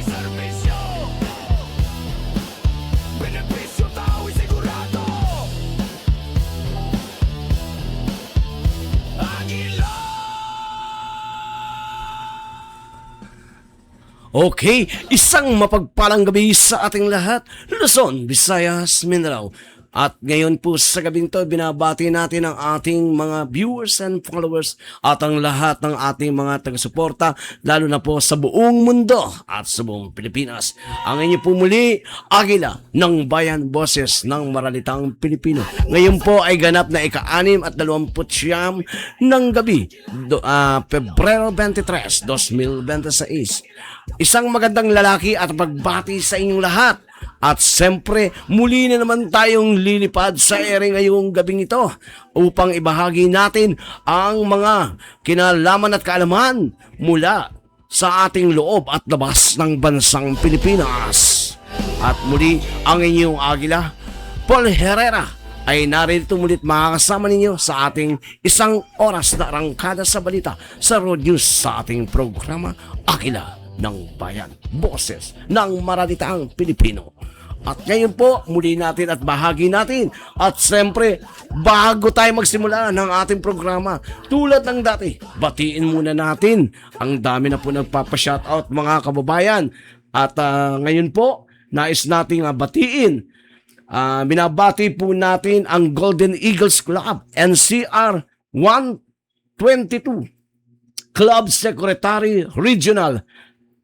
serbisyo, benepisyo tao'y sigurado. Agila! Okay, isang mapagpalang gabi sa ating lahat, Luzon, Visayas, Mindanao. At ngayon po sa gabing to, binabati natin ang ating mga viewers and followers at ang lahat ng ating mga taga-suporta, lalo na po sa buong mundo at sa buong Pilipinas. Ang inyo po muli, Agila ng Bayan, Boses ng Maralitang Pilipino. Ngayon po ay ganap na ika-6 at 29 ng gabi, Pebrero 23, 2026. Isang magandang lalaki at pagbati sa inyong lahat. At siyempre, muli na naman tayong lilipad sa ere ngayong gabing ito upang ibahagi natin ang mga kinalaman at kaalaman mula sa ating loob at labas ng bansang Pilipinas. At muli, ang inyong Agila, Paul Herrera, ay narito mulit makakasama ninyo sa ating isang oras na arangkada sa balita sa Road News sa ating programa Agila ng Bayan, Boses ng Maralitang Pilipino. At ngayon po, muli natin at bahagi natin. At siyempre, bago tayo magsimula ng ating programa, tulad ng dati, batiin muna natin. Ang dami na po nagpapa-shoutout mga kababayan. At ngayon po, nais nating batiin. Binabati po natin ang Golden Eagles Club, NCR 122, Club Secretary Regional,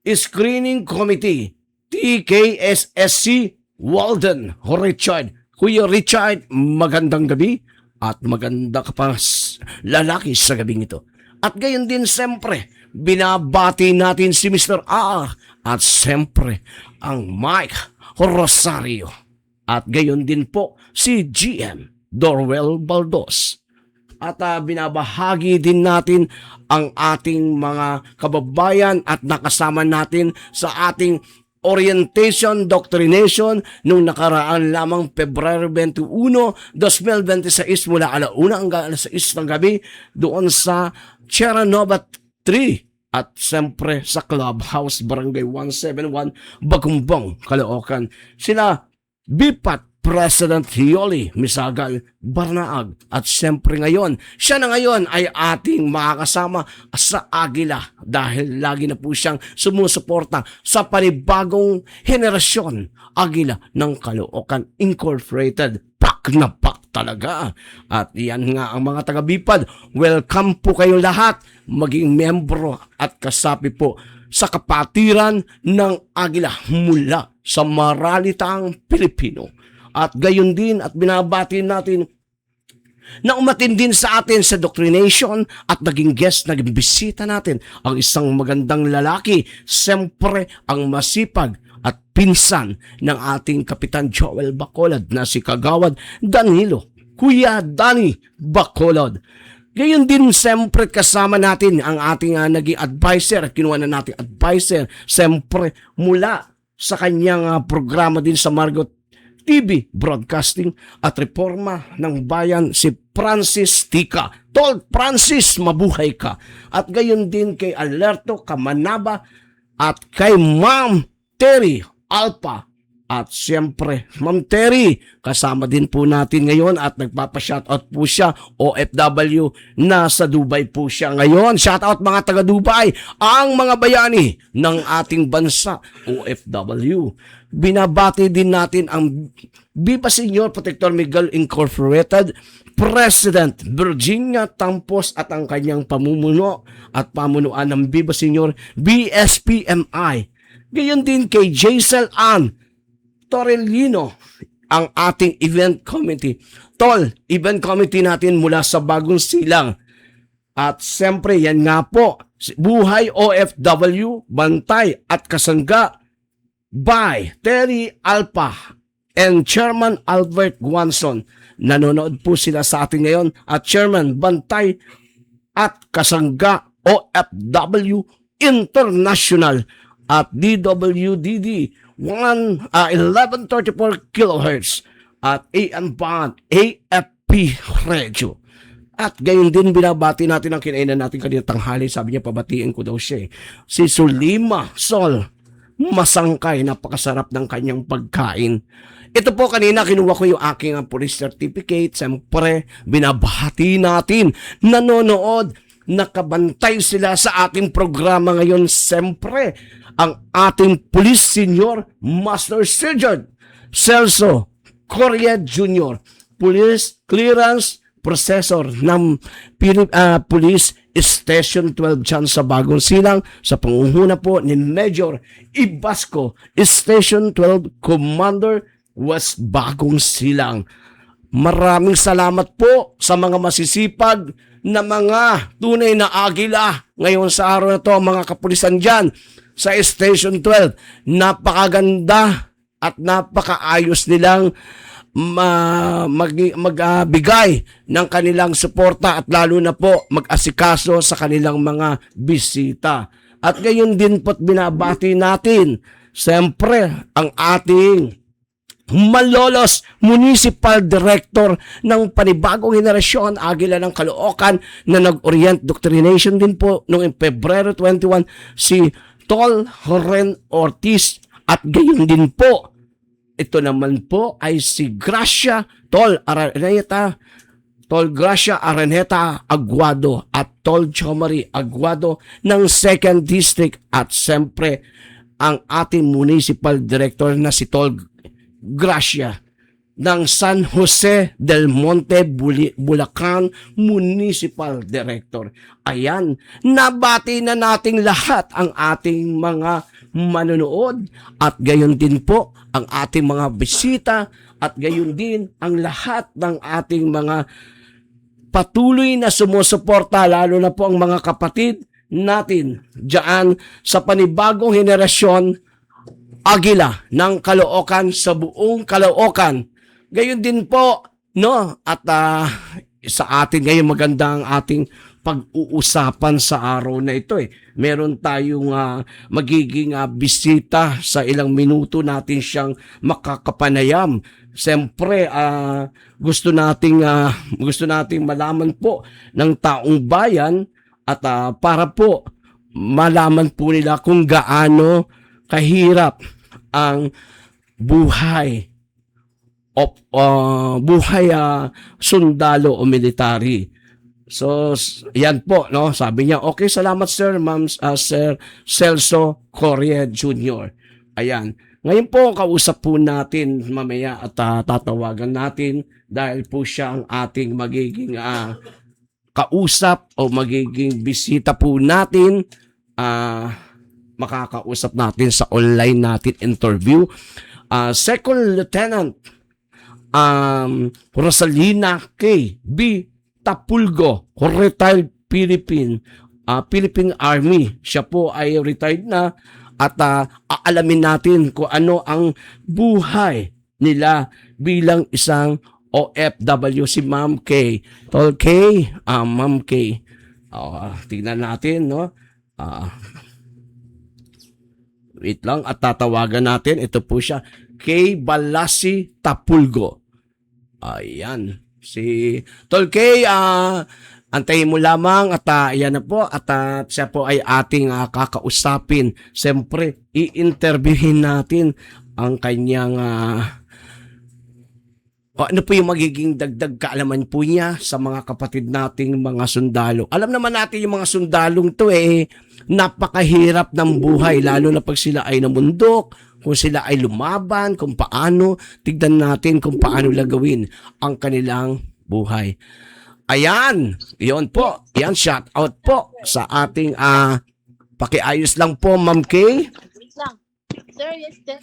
Screening Committee, TKSSC, Walden Richard. Kuya Richard, magandang gabi at maganda ka pa lalaki sa gabing ito. At gayon din siyempre, binabati natin si Mr. A at siyempre ang Mike Rosario. At gayon din po si GM Dorwell Baldos. At binabahagi din natin ang ating mga kababayan at nakasama natin sa ating orientation, doctrination nung nakaraan lamang Pebrero 21, 2026 mula 1:00 hanggang 6:00 ng gabi doon sa Sierra Nova 3 at siyempre sa Clubhouse Barangay 171 Bagumbong, Caloocan. Sila Bipat President Yoli Misagal Barnaag at siyempre ngayon, siya na ngayon ay ating makakasama sa Agila dahil lagi na po siyang sumusuporta sa panibagong henerasyon Agila ng Caloocan Incorporated. Pak na pak talaga. At yan nga ang mga taga-Bipad. Welcome po kayo lahat maging membro at kasapi po sa kapatiran ng Agila mula sa Maralitang Pilipino. At gayon din at binabati natin na umatin din sa atin sa doctrination at naging guest, naging bisita natin ang isang magandang lalaki, siyempre ang masipag at pinsan ng ating Kapitan Joel Bacolod na si Kagawad Danilo, Kuya Danny Bacolod. Gayon din siyempre kasama natin ang ating naging advisor, kinuha na natin advisor, siyempre mula sa kanyang programa din sa Margot TV Broadcasting at Reforma ng Bayan, si Francis Tika. Tol Francis, mabuhay ka. At gayon din kay Alerto Kamanaba at kay Ma'am Terry Alpa. At siyempre, Ma'am Terry, kasama din po natin ngayon at nagpapa-shoutout po siya, OFW, nasa Dubai po siya ngayon. Shoutout mga taga-Dubai, ang mga bayani ng ating bansa, OFW. Binabati din natin ang Viva Senior Protector Miguel Incorporated, President Virginia Tampos at ang kanyang pamumuno at pamunuan ng Viva Senior BSPMI. Gayon din kay Jaisel Ann Torellino, ang ating event committee. Tol, event committee natin mula sa Bagong Silang. At siyempre, yan nga po, Buhay OFW, Bantay at Kasangga by Terry Alpa and Chairman Albert Guanson. Nanonood po sila sa atin ngayon at Chairman Bantay at Kasangga OFW International at DWDD 1134 kHz at AM band AFP Radio. At gayon din binabati natin ang kinainan natin kanina tanghali. Sabi niya pabatiin ko daw siya. Si Sulima Sol masangkay, napakasarap ng kanyang pagkain. Ito po kanina, kinuha ko yung aking police certificate. Siyempre, binabahati natin, nanonood, nakabantay sila sa ating programa ngayon. Siyempre, ang ating Police Senior Master Sergeant Celso Correa Jr., Police Clearance Processor ng Police Station 12 dyan sa Bagong Silang, sa pangunguna po ni Major Ibasco, Station 12 Commander West Bagong Silang. Maraming salamat po sa mga masisipag na mga tunay na agila ngayon sa araw na to, mga kapulisan dyan sa Station 12. Napakaganda at napakaayos nilang magbigay ng kanilang suporta at lalo na po mag-asikaso sa kanilang mga bisita. At gayon din po't binabati natin, siyempre, ang ating Malolos Municipal Director ng panibagong henerasyon, Agila ng Caloocan, na nag-orient doctrination din po noong Pebrero 21, si Tol Horen Ortiz. At gayon din po, ito naman po ay si Gracia Tol Gracia Araneta Aguado at Tol Chomari Aguado ng 2nd District, at siyempre ang ating Municipal Director na si Tol Gracia ng San Jose del Monte, Bulacan Municipal Director. Ayan, nabati na nating lahat ang ating mga manonood at gayon din po ang ating mga bisita at gayon din ang lahat ng ating mga patuloy na sumusuporta, lalo na po ang mga kapatid natin diyan sa panibagong henerasyon Agila ng Caloocan, sa buong Caloocan. Gayon din po, no? At sa atin ngayon maganda ang ating pag-uusapan sa araw na ito eh. Meron tayong magiging bisita sa ilang minuto natin siyang makakapanayam. Siyempre, gusto nating malaman po ng taong bayan at para po malaman po nila kung gaano kahirap ang buhay sundalo o military. So, yan po, no? Sabi niya, okay, salamat sir, ma'am, Sir Celso Correa Jr. Ayan. Ngayon po, kausap po natin mamaya at tatawagan natin dahil po siya ang ating magiging kausap o magiging bisita po natin. Makakausap natin sa online natin interview. Second Lieutenant Rosalina K. B. Tapulgo, retired Philippine Army. Siya po ay retired na at aalamin natin kung ano ang buhay nila bilang isang OFW, si Ma'am K. Tol K, Ma'am K. Tingnan natin, no? Wait lang at tatawagan natin. Ito po siya, K. Balasi Tapulgo. Ayan. Si Tol K, antayin mo lamang at yan na po at siya po ay ating kakausapin. Siyempre, i-interviewin natin ang kanyang ano po yung magiging dagdag kaalaman po niya sa mga kapatid nating mga sundalo. Alam naman natin yung mga sundalong to napakahirap ng buhay, lalo na pag sila ay namundok, kung sila ay lumaban, kung paano, tignan natin kung paano lagawin ang kanilang buhay. Ayan, yun po, yan, shout out po sa ating, pakiayos lang po, Ma'am Kay. Wait lang. Sir, yes, sir.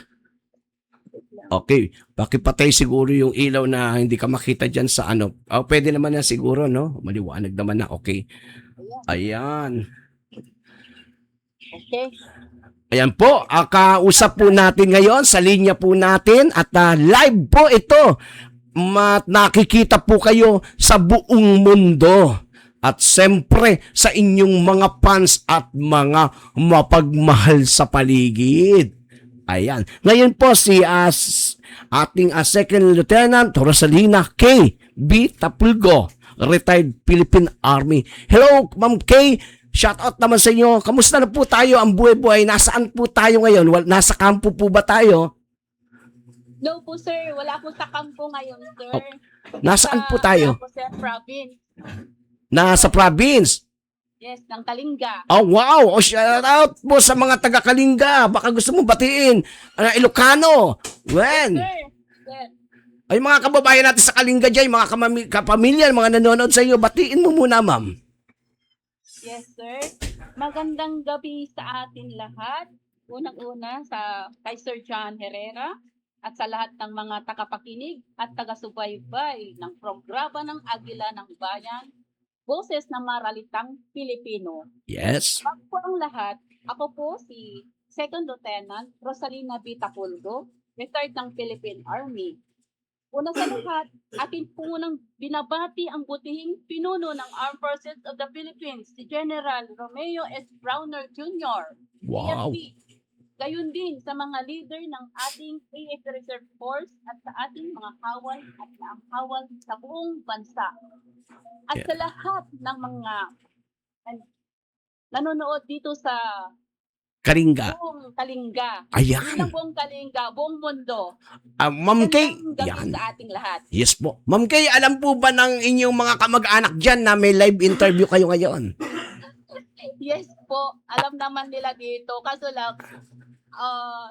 Okay, pakipatay siguro yung ilaw na hindi ka makita dyan sa ano. Pwede naman na siguro, no? Maliwanag naman na, okay. Ayan. Okay. Ayan po, kausap po natin ngayon sa linya po natin at live po ito. Nakikita po kayo sa buong mundo. At siyempre sa inyong mga fans at mga mapagmahal sa paligid. Ayan. Ngayon po si ating Second Lieutenant Rosalina K. B. Tapulgo, retired Philippine Army. Hello, Ma'am K. Shout out naman sa inyo. Kamusta na po tayo ang buhay-buhay? Nasaan po tayo ngayon? Nasa kampo po ba tayo? No po, sir. Wala po sa kampo ngayon, sir. Oh, nasaan po tayo? Wala po sa province. Nasa province. Yes, ng Kalinga. Oh, wow! O, shout out po sa mga taga-Kalinga. Baka gusto mo batiin. Ilocano. When? Sir, sir. Ay, mga kababayan natin sa Kalinga dyan, mga kapamilya, mga nanonood sa iyo, batiin mo muna, ma'am. Yes, sir. Magandang gabi sa atin lahat. Unang-una kay Sir John Herrera at sa lahat ng mga tagapakinig at taga-subaybay ng programa ng Agila ng Bayan, Boses ng Maralitang Pilipino. Yes. Bago po ang lahat, ako po si Second Lieutenant Rosalina Bitapulgo, retired ng Philippine Army. Una sa lahat, atin po munang binabati ang butihing pinuno ng Armed Forces of the Philippines, si General Romeo S. Browner Jr. Wow. PFP. Gayon din sa mga leader ng ating AF Reserve Force at sa ating mga kawal at naangkawal sa buong bansa. At Yeah. sa lahat ng mga nanonood dito sa Kalinga. buong Kalinga. Ayan. Hindi lang buong Kalinga, buong mundo. Ma'am Kay. Magandang gabi Yan. sa ating lahat. Yes po. Ma'am Kay, alam po ba ng inyong mga kamag-anak dyan na may live interview kayo ngayon? Yes po, alam naman nila dito. Kaso lang,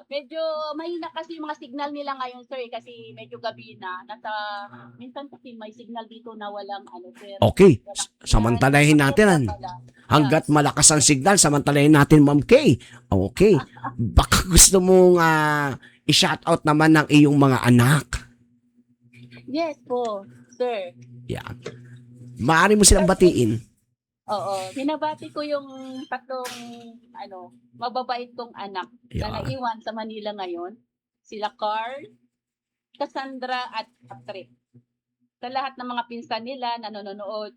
medyo mahina kasi yung mga signal nila ngayon, sir, kasi medyo gabi na. Minsan kasi may signal dito na walang sir. Okay. Walang Samantalahin natin. Hanggat malakas ang signal, samantalahin natin, Ma'am Kay. Okay. Baka gusto mong i-shoutout naman ng iyong mga anak. Yes po, sir. Yan. Maaari mo silang batiin. Oo, binabati ko yung tatlong mababait kong anak na Yeah. naiwan sa Manila ngayon. Sila Carl, Cassandra at Patrick. Sa lahat ng mga pinsan nila na nanonood,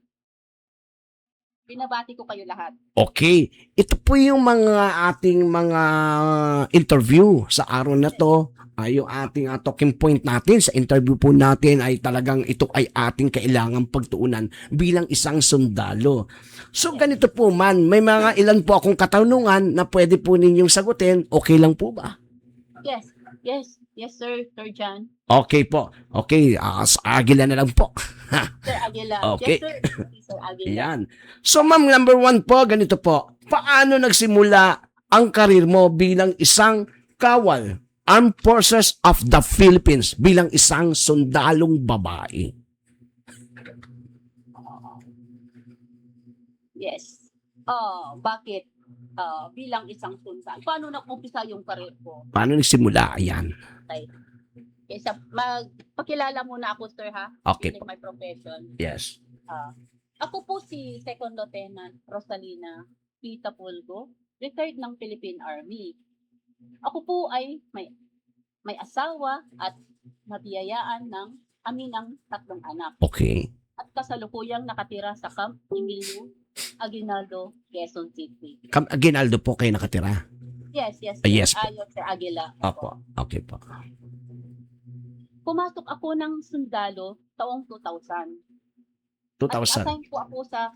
binabati ko kayo lahat. Okay. Ito po yung mga ating mga interview sa araw na to. Yung ating talking point natin sa interview po natin ay talagang ito ay ating kailangang pagtuunan bilang isang sundalo. So ganito po man, may mga ilan po akong katanungan na pwede po ninyong sagutin. Okay lang po ba? Yes sir, Sir John. Okay po. Okay, sa Agila na lang po. Sir Aguila. Okay. Yes sir, Sir Aguila. Yan. So ma'am, number 1 po, ganito po. Paano nagsimula ang karir mo bilang isang kawal, Armed Forces of the Philippines, bilang isang sundalong babae? Yes. Bakit? Bilang isang sundalo. Paano nag-umpisa yung karir ko? Paano nagsimula? Ayan. Kaysa magpakilala muna ako, sir, ha? Okay Using po. my profession. Yes. Ako po si Second Lieutenant Rosalina Pita Pulgo, retired ng Philippine Army. Ako po ay may asawa at nabiyayaan ng aminang 3 anak. Okay. At kasalukuyang nakatira sa Camp Emilio Aguinaldo, Quezon City. Aguinaldo po kayo nakatira? Yes, yes. Yes po. Yes, Sir Aguila. Opo. Okay po. Pumasok ako ng sundalo taong 2000. At 2,000. assign po ako sa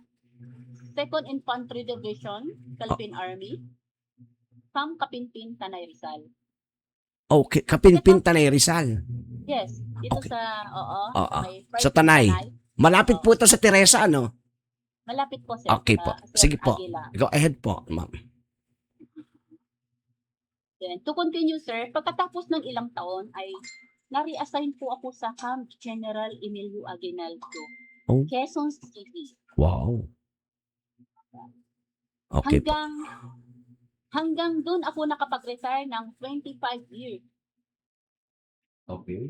2nd Infantry Division, Philippine Army, Camp Kapinpin, Tanay Rizal. Okay. Kapinpin, Tanay Rizal. Yes, dito Okay. sa, Oo. may Sa Tanay. Malapit Oo. po ito sa Teresa, ano? Malapit po, sir. Okay po. Sir Sige po. Aguila. Go ahead po, ma'am. Then, to continue, sir, pagkatapos ng ilang taon ay nare-assign po ako sa Camp General Emilio Aguinaldo, Oh. Quezon City. Wow. Okay po. Hanggang doon ako nakapag-retire ng 25 years. Okay.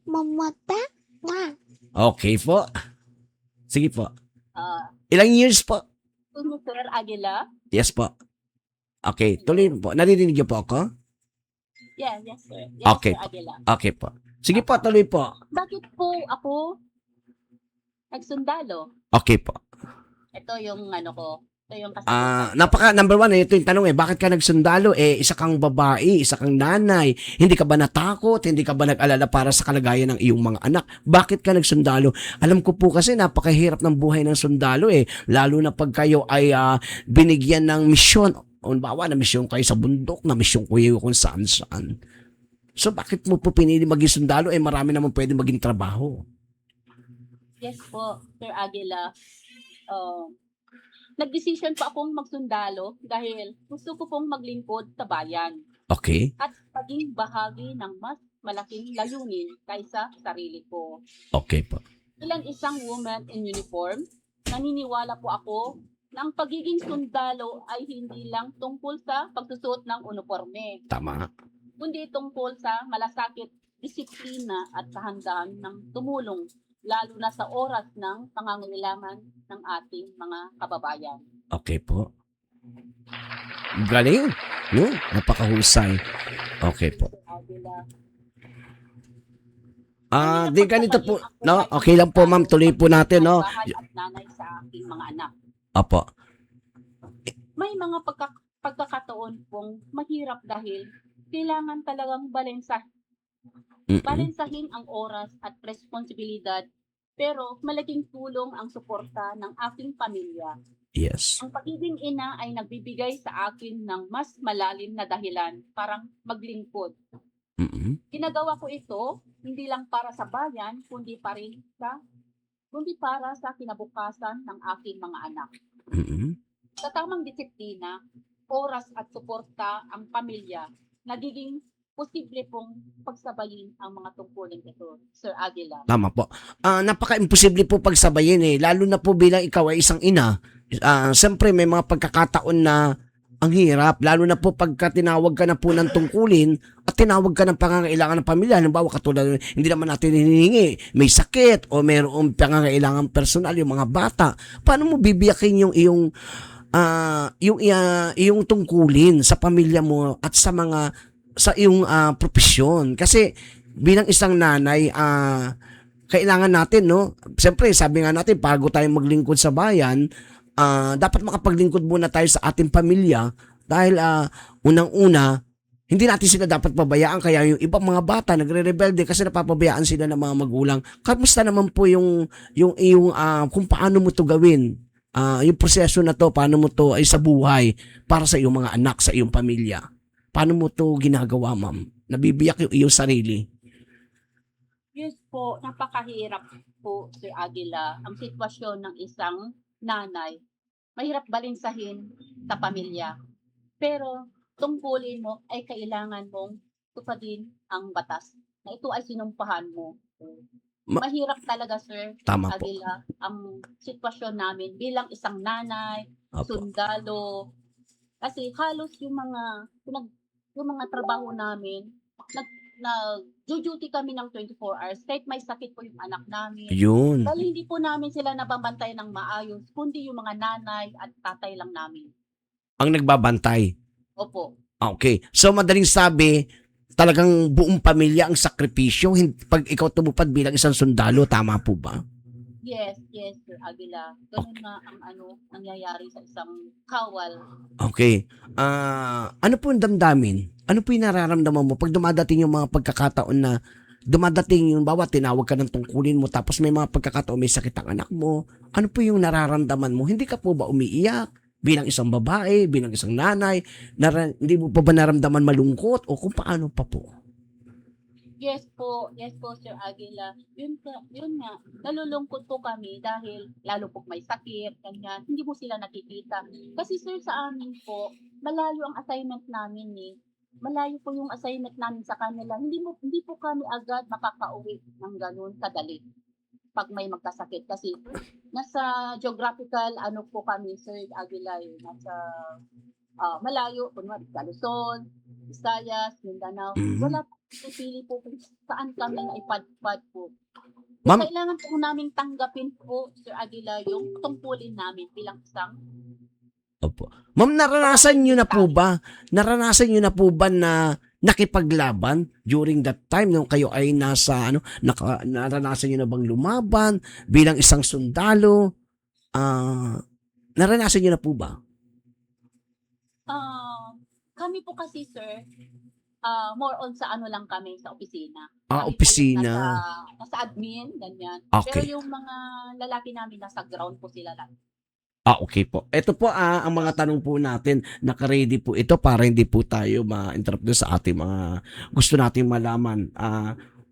Mamata? Ma. Okay po. Sige po. Uh, Ilang years po? Sir Aguila. Yes po. Okay, tuloy po. Narinig niyo po ako? Yes, sir. Yes, Okay Sir Aguila. Okay po. Sige po, tuloy po. Bakit po ako nagsundalo? Okay po. Ito yung ko. Ito yung kasagutan. Number one, ito yung tanong bakit ka nagsundalo? Isa kang babae, isa kang nanay, hindi ka ba natakot, hindi ka ba nag-alala para sa kalagayan ng iyong mga anak? Bakit ka nagsundalo? Alam ko po kasi napakahirap ng buhay ng sundalo lalo na pag kayo ay binigyan ng misyon. Bawa na misyon kayo sa bundok, na misyon kayo kung saan-saan. So bakit mo po pinili maging sundalo? Marami naman pwede maging trabaho. Yes po, Sir Aguila. Nag-decision po akong magsundalo dahil gusto ko pong maglingkod sa bayan Okay? at maging bahagi ng mas malaking layunin kaysa sarili ko. Okay po. Bilang isang woman in uniform, naniniwala po ako na ang pagiging sundalo ay hindi lang tungkol sa pagsusuot ng uniforme, Tama. kundi tungkol sa malasakit, disiplina at kahandaan ng tumulong lalo na sa oras ng pangangailangan ng ating mga kababayan. Okay po. Galing. No? Napakahusay. Okay po. Aguila. Di ganito po. No? Okay lang po, ma'am. Tuloy po natin, no? Bahay at nanay sa aking mga anak. Apo. May mga pagkakataon pong mahirap dahil kailangan talagang balansahin ang oras at responsibilidad, pero malaking tulong ang suporta ng aking pamilya. Yes. Ang pagiging ina ay nagbibigay sa akin ng mas malalim na dahilan para maglingkod. Mm-mm. Ginagawa ko ito hindi lang para sa bayan, kundi para sa kinabukasan ng aking mga anak. Mm-mm. Sa tamang disiplina, oras at suporta ang pamilya, nagiging posible pong pagsabayin ang mga tungkulin ito, Sir Aguila. Tama po. Napaka-imposible po pagsabayin lalo na po bilang ikaw ay isang ina. Siyempre may mga pagkakataon na ang hirap, lalo na po pagka tinawag ka na po ng tungkulin at tinawag ka ng pangangailangan ng pamilya. Halimbawa katulad, hindi naman natin hinihingi, may sakit o mayroong pangangailangan personal yung mga bata. Paano mo bibiyakin yung iyong tungkulin sa pamilya mo at sa iyong profesyon? Kasi bilang isang nanay, kailangan natin, no? Siyempre, sabi nga natin, bago tayo maglingkod sa bayan, dapat makapaglingkod muna tayo sa ating pamilya dahil unang-una, hindi natin sila dapat pabayaan. Kaya yung ibang mga bata nagre-rebelde kasi napapabayaan sila ng mga magulang. Kamusta naman po yung kung paano mo to gawin? Yung proseso na to, paano mo to ay sa buhay para sa iyong mga anak, sa iyong pamilya? Paano mo to ginagawa, ma'am? Nabibiyak yung iyong sarili. Yes po, napakahirap po, Sir Aguila, ang sitwasyon ng isang nanay. Mahirap balinsahin sa pamilya. Pero tungkulin mo ay kailangan mong tupadin ang batas na ito ay sinumpahan mo. Mahirap talaga, Sir Tama po. Aguila, ang sitwasyon namin bilang isang nanay, Opo. sundalo. Kasi halos yung mga trabaho namin, nag-duty kami ng 24 hours kahit may sakit po yung anak namin. Yun. Dahil hindi po namin sila nababantay ng maayos, kundi yung mga nanay at tatay lang namin. Ang nagbabantay. Opo. Okay. So, madaling sabi, talagang buong pamilya ang sakripisyo pag ikaw tumupad bilang isang sundalo. Tama po ba? Yes, Sir Aguila. Ganun nga ang nangyayari sa isang kawal. Okay. Ano po yung damdamin? Ano po yung nararamdaman mo pag dumadating yung mga pagkakataon na dumadating yung tinawag ka ng tungkulin mo tapos may mga pagkakataon may sakit ang anak mo? Ano po yung nararamdaman mo? Hindi ka po ba umiiyak bilang isang babae, bilang isang nanay? Hindi mo pa ba naramdaman malungkot o kung paano pa po? Yes po, Sir Aguila. Yun nga, nalulungkot po kami dahil lalo po may sakit, ganyan, hindi mo sila nakikita. Kasi sir, sa amin po, malayo ang assignment namin Malayo po yung assignment namin sa kanila. Hindi po kami agad makakauwi ng ganun kadali pag may magkasakit. Kasi nasa geographical, po kami, Sir Aguila, nasa malayo, kunwari, Luzon, Visayas, Mindanao. Wala po, pili po kung saan kami na ipadpad po. So, Ma'am? kailangan po naming tanggapin po, Sir Aguila, yung tungkulin namin bilang isang Opo. Ma'am, naranasan nyo na po ba na nakipaglaban during that time nung kayo ay naranasan nyo na bang lumaban bilang isang sundalo? Naranasan niyo na po ba? Kami po kasi, sir, more on sa ano lang kami, sa opisina. Ah, Kami po yung opisina. nasa admin, ganyan. Okay. Pero yung mga lalaki namin nasa ground po sila lang. Okay po. Ito po ang mga tanong po natin. Naka-ready po ito para hindi po tayo ma-interrupt doon sa ating mga gusto nating malaman.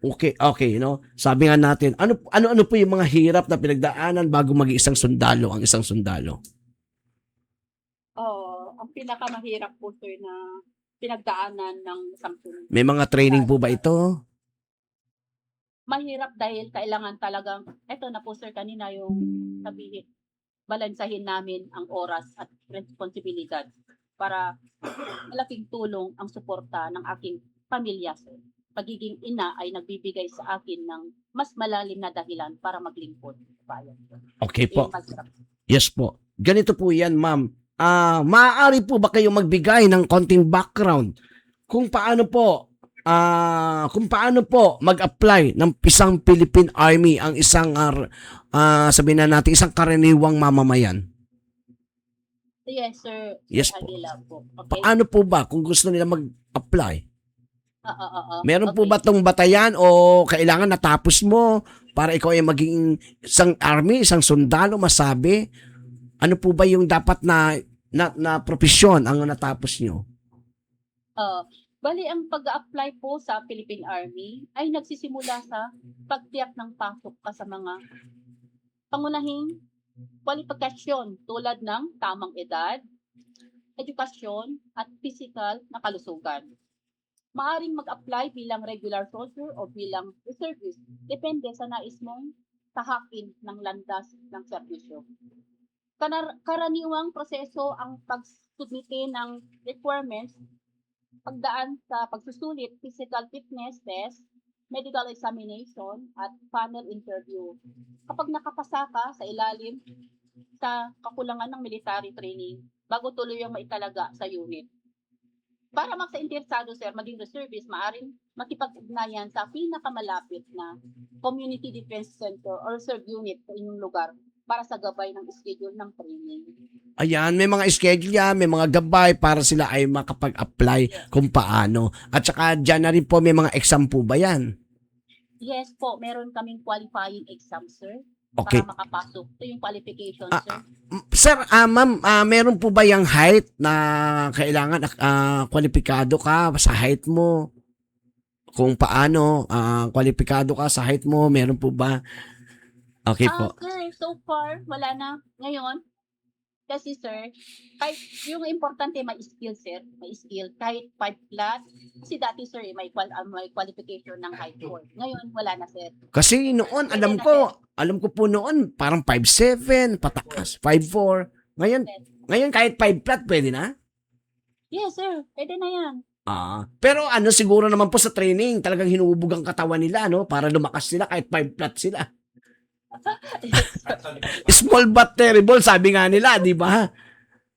Okay, no? Sabi nga natin, ano po yung mga hirap na pinagdaanan bago maging isang sundalo, ang isang sundalo? Ang pinakamahirap po, sir, na pinagdaanan ng isang sundalo. May mga training po ba ito? Mahirap dahil kailangan talagang, eto na po, sir, kanina yung sabihin, balansahin namin ang oras at responsibilidad para malaking tulong ang suporta ng aking pamilya, sir. Pagiging ina ay nagbibigay sa akin ng mas malalim na dahilan para maglingkod sa bayan. Okay po. Yung masarap. Yes po. Ganito po yan, ma'am. Maaari po ba kayo magbigay ng konting background kung paano po mag-apply ng isang Philippine Army ang isang sabihin na natin isang karaniwang mamamayan? Yes, sir. Yes Sir po. Aguila po. Okay. Paano po ba kung gusto nila mag-apply? Meron po Okay. ba tong batayan o kailangan natapos mo para ikaw ay maging isang army, isang sundalo, masabi? Ano po ba yung dapat na profesyon ang natapos nyo? Bali, ang pag-apply po sa Philippine Army ay nagsisimula sa pagtiyak ng pasok ka sa mga pangunahing kwalifikasyon tulad ng tamang edad, edukasyon, at physical na kalusugan. Maaring mag-apply bilang regular soldier o bilang reservist, depende sa nais mong tahakin ng landas ng serbisyo. Karaniwang proseso ang pagsubmite ng requirements, pagdaan sa pagsusulit, physical fitness test, medical examination, at panel interview. Kapag nakapasa ka sa ilalim sa kakulangan ng military training, bago tuloy ang maitalaga sa unit. Para magsa-interesado, sir, maging reservist, maaring makipag-ugnayan sa pinakamalapit na Community Defense Center or reserve unit sa inyong lugar para sa gabay ng schedule ng training. Ayan, may mga schedule yan, may mga gabay para sila ay makapag-apply kung paano. At saka dyan na rin po may mga exam po ba yan? Yes po, meron kaming qualifying exam, sir, Okay. para makapasok. Ito yung qualification, sir. Sir, ma'am, meron po ba yung height na kailangan kwalipikado ka sa height mo? Kung paano, kwalipikado ka sa height mo, meron po ba? Okay po. Sir, so far, wala na. Ngayon, kasi sir, kahit yung importante may skill, sir. May skill. Kahit 5 flat. Kasi dati, sir, may qualification ng height ko. Ngayon, wala na, sir. Kasi noon, alam ko po noon, parang 5'7", pataas, 5'4". Ngayon kahit 5 flat, pwede na? Yes, sir. Pwede na yan. Pero siguro naman po sa training, talagang hinubog ang katawan nila, no? Para lumakas sila kahit 5 flat sila. Yes, sir. Small but terrible, sabi nga nila, di ba?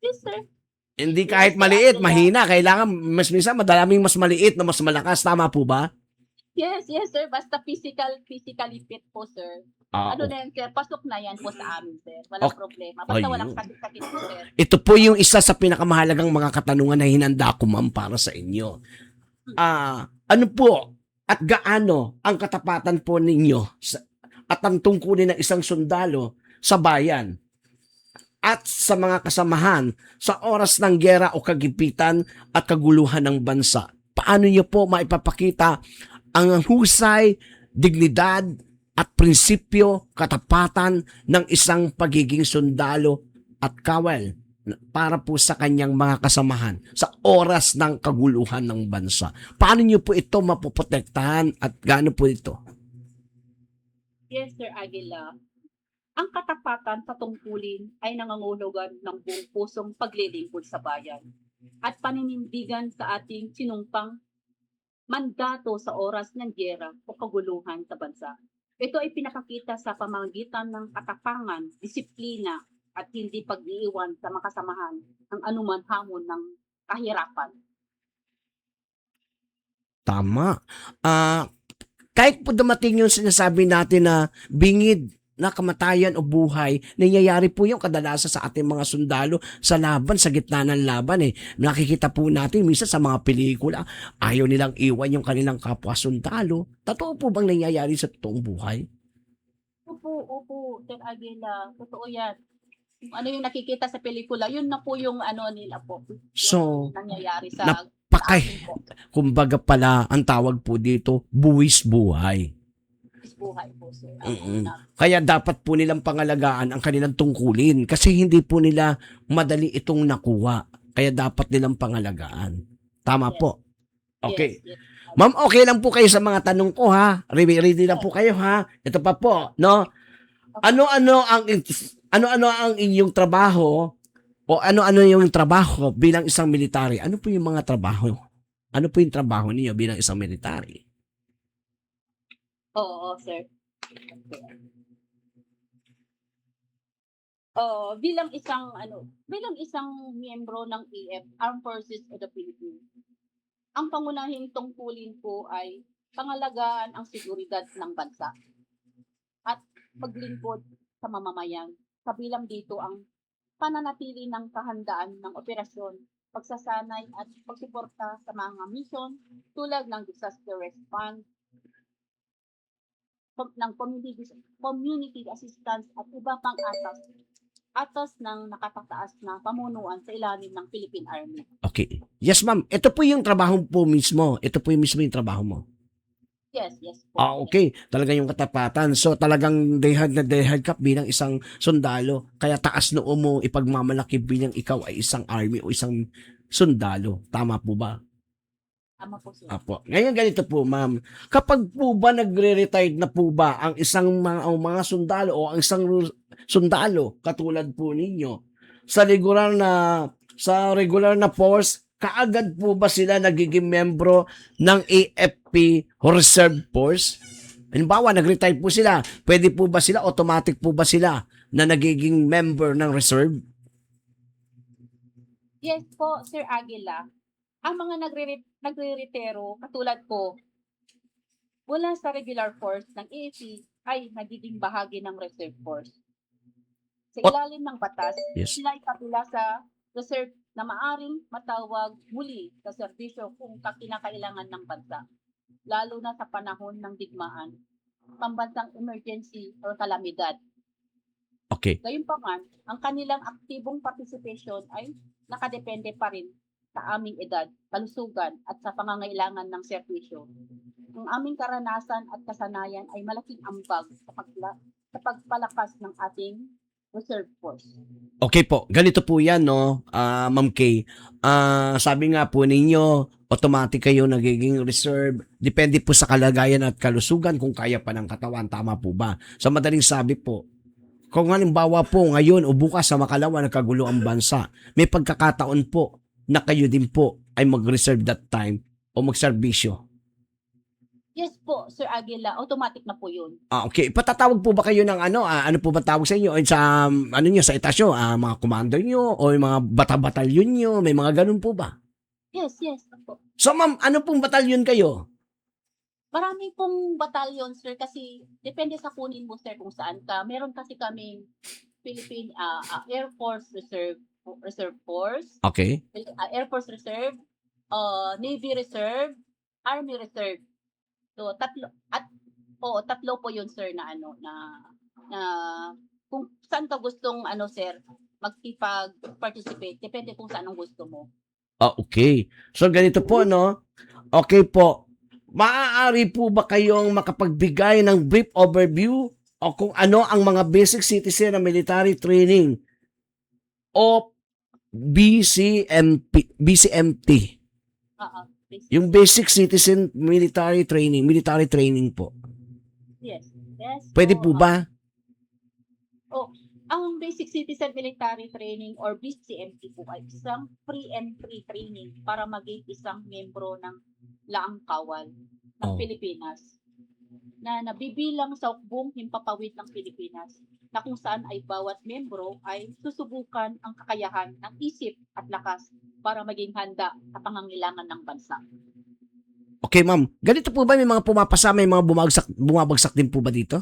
Yes, sir. Hindi kahit maliit, mahina. Kailangan mas minsan madalaming mas maliit na mas malakas. Tama po ba? Yes, sir. Basta physically fit po, sir. Ano na yan, sir? Pasok na yan po sa amin, sir. Walang Okay. problema. Basta Ayun. walang sakit-sakit po, sir. Ito po yung isa sa pinakamahalagang mga katanungan na hinanda ko, ma'am, para sa inyo. Ano po at gaano ang katapatan po ninyo at ang tungkulin ng isang sundalo sa bayan at sa mga kasamahan sa oras ng giyera o kagipitan at kaguluhan ng bansa? Paano nyo po maipapakita ang husay, dignidad at prinsipyo, katapatan ng isang pagiging sundalo at kawal para po sa kanyang mga kasamahan sa oras ng kaguluhan ng bansa? Paano nyo po ito mapoprotektahan at gaano po ito? Yes, Sir Aguila. Ang katapatan sa tungkulin ay nangangulugan ng buong pusong paglilingkod sa bayan at paninindigan sa ating sinumpang mandato sa oras ng giyera o kaguluhan sa bansa. Ito ay pinakakita sa pamamagitan ng katapangan, disiplina at hindi pag-iiwan sa makasamahan ng anuman hamon ng kahirapan. Tama. Kahit po dumating yung sinasabi natin na bingid na kamatayan o buhay, nangyayari po yung kadalasan sa ating mga sundalo sa laban, sa gitna ng laban eh. Nakikita po natin minsan sa mga pelikula, ayaw nilang iwan yung kanilang kapwa sundalo. Totoo po bang nangyayari sa totoong buhay? Opo, Sir Aguila. Totoo yan. Kung ano yung nakikita sa pelikula, yun na po yung ano nila po. So, Yung nangyayari sa Pakay, atin po. kumbaga pala, ang tawag po dito, buwis buhay. Is buhay po, sir. Kaya dapat po nilang pangalagaan ang kanilang tungkulin kasi hindi po nila madali itong nakuha. Kaya dapat nilang pangalagaan. Tama Yes. po. Okay. Yes. Ma'am, okay lang po kayo sa mga tanong ko ha. Ready lang po kayo ha. Ito pa po, no? Ano-ano ang inyong trabaho o ano-ano yung trabaho bilang isang military? Ano po yung mga trabaho? Ano po yung trabaho niyo bilang isang military? Oo, sir. Bilang isang miyembro ng AF, Armed Forces of the Philippines, ang pangunahing tungkulin po ay pangalagaan ang seguridad ng bansa at paglingkod sa mamamayan. Kabilang dito ang pananatili ng kahandaan ng operasyon, pagsasanay at pagsuporta sa mga misyon tulad ng disaster response, ng community assistance at iba pang atas ng nakatataas na pamunuan sa ilalim ng Philippine Army. Okay. Yes, ma'am. Ito po yung trabaho po mismo. Ito po yung mismo yung trabaho mo. Yes po. Okay. Talaga yung katapatan. So, talagang dehad ka bilang isang sundalo. Kaya taas noo mo ipagmamalaki bilang ikaw ay isang army o isang sundalo. Tama po ba? Tama po, sir. Apo. Ngayon ganito po, ma'am. Kapag po ba nagre-retired na po ba ang mga sundalo o ang isang sundalo katulad po ninyo sa regular na force, kaagad po ba sila nagiging membro ng AFP Reserve Force? Halimbawa, nag-retire po sila. Pwede po ba sila, automatic po ba sila na nagiging member ng reserve? Yes po, Sir Aguila. Ang mga nagre-retero katulad ko mula sa regular force ng AFP ay nagiging bahagi ng reserve force. Sa ilalim ng batas, Yes. sila ay kapila sa reserve na maaring matawag muli sa serbisyo kung kinakailangan ng bansa, lalo na sa panahon ng digmaan, pambansang emergency o kalamidad. Okay. Gayunpaman, ang kanilang aktibong participation ay nakadepende pa rin sa aming edad, kalusugan at sa pangangailangan ng serbisyo. Ang aming karanasan at kasanayan ay malaking ambag sa pagpalakas ng ating reserve force. Okay po, ganito po yan, no, Ma'am Kay. Sabi nga po ninyo, automatic kayo nagiging reserve. Depende po sa kalagayan at kalusugan kung kaya pa ng katawan. Tama po ba? Sa madaling sabi po, kung halimbawa po ngayon o bukas sa makalawa nagkagulo ang bansa, may pagkakataon po na kayo din po ay mag-reserve that time o magserbisyo. Yes po, Sir Aguila, automatic na po yun. Okay. Patatawag po ba kayo ng ano po ba tawag sa inyo? Sa, nyo, sa etasyo? Mga commander nyo o yung mga batalyon nyo? May mga ganun po ba? Yes po. So ma'am, ano pong batalyon kayo? Marami pong batalyon, sir, kasi depende sa kunin mo, sir, kung saan ka. Meron kasi kaming Philippine Air Force Reserve Force, Okay. Air Force Reserve, Navy Reserve, Army Reserve. So tatlo po 'yun, sir, na kung saan ka gustong sir, magkipag-participate, depende kung saan ang gusto mo. Okay. So ganito po, no? Okay po. Maaari po ba kayong makapagbigay ng brief overview o kung ano ang mga basic citizen na military training o BCMT? Yung basic citizen military training po. Yes. Pwede po ba? Ang Basic Citizen Military Training or BCMT po ay isang pre-entry training para maging isang miyembro ng Laang Kawal ng Pilipinas na nabibilang sa buong himpapawid ng Pilipinas na kung saan ay bawat miyembro ay susubukan ang kakayahan ng isip at lakas para maging handa sa pangangailangan ng bansa. Okay, ma'am. Ganito po ba may mga pumapasa, may mga bumabagsak din po ba dito?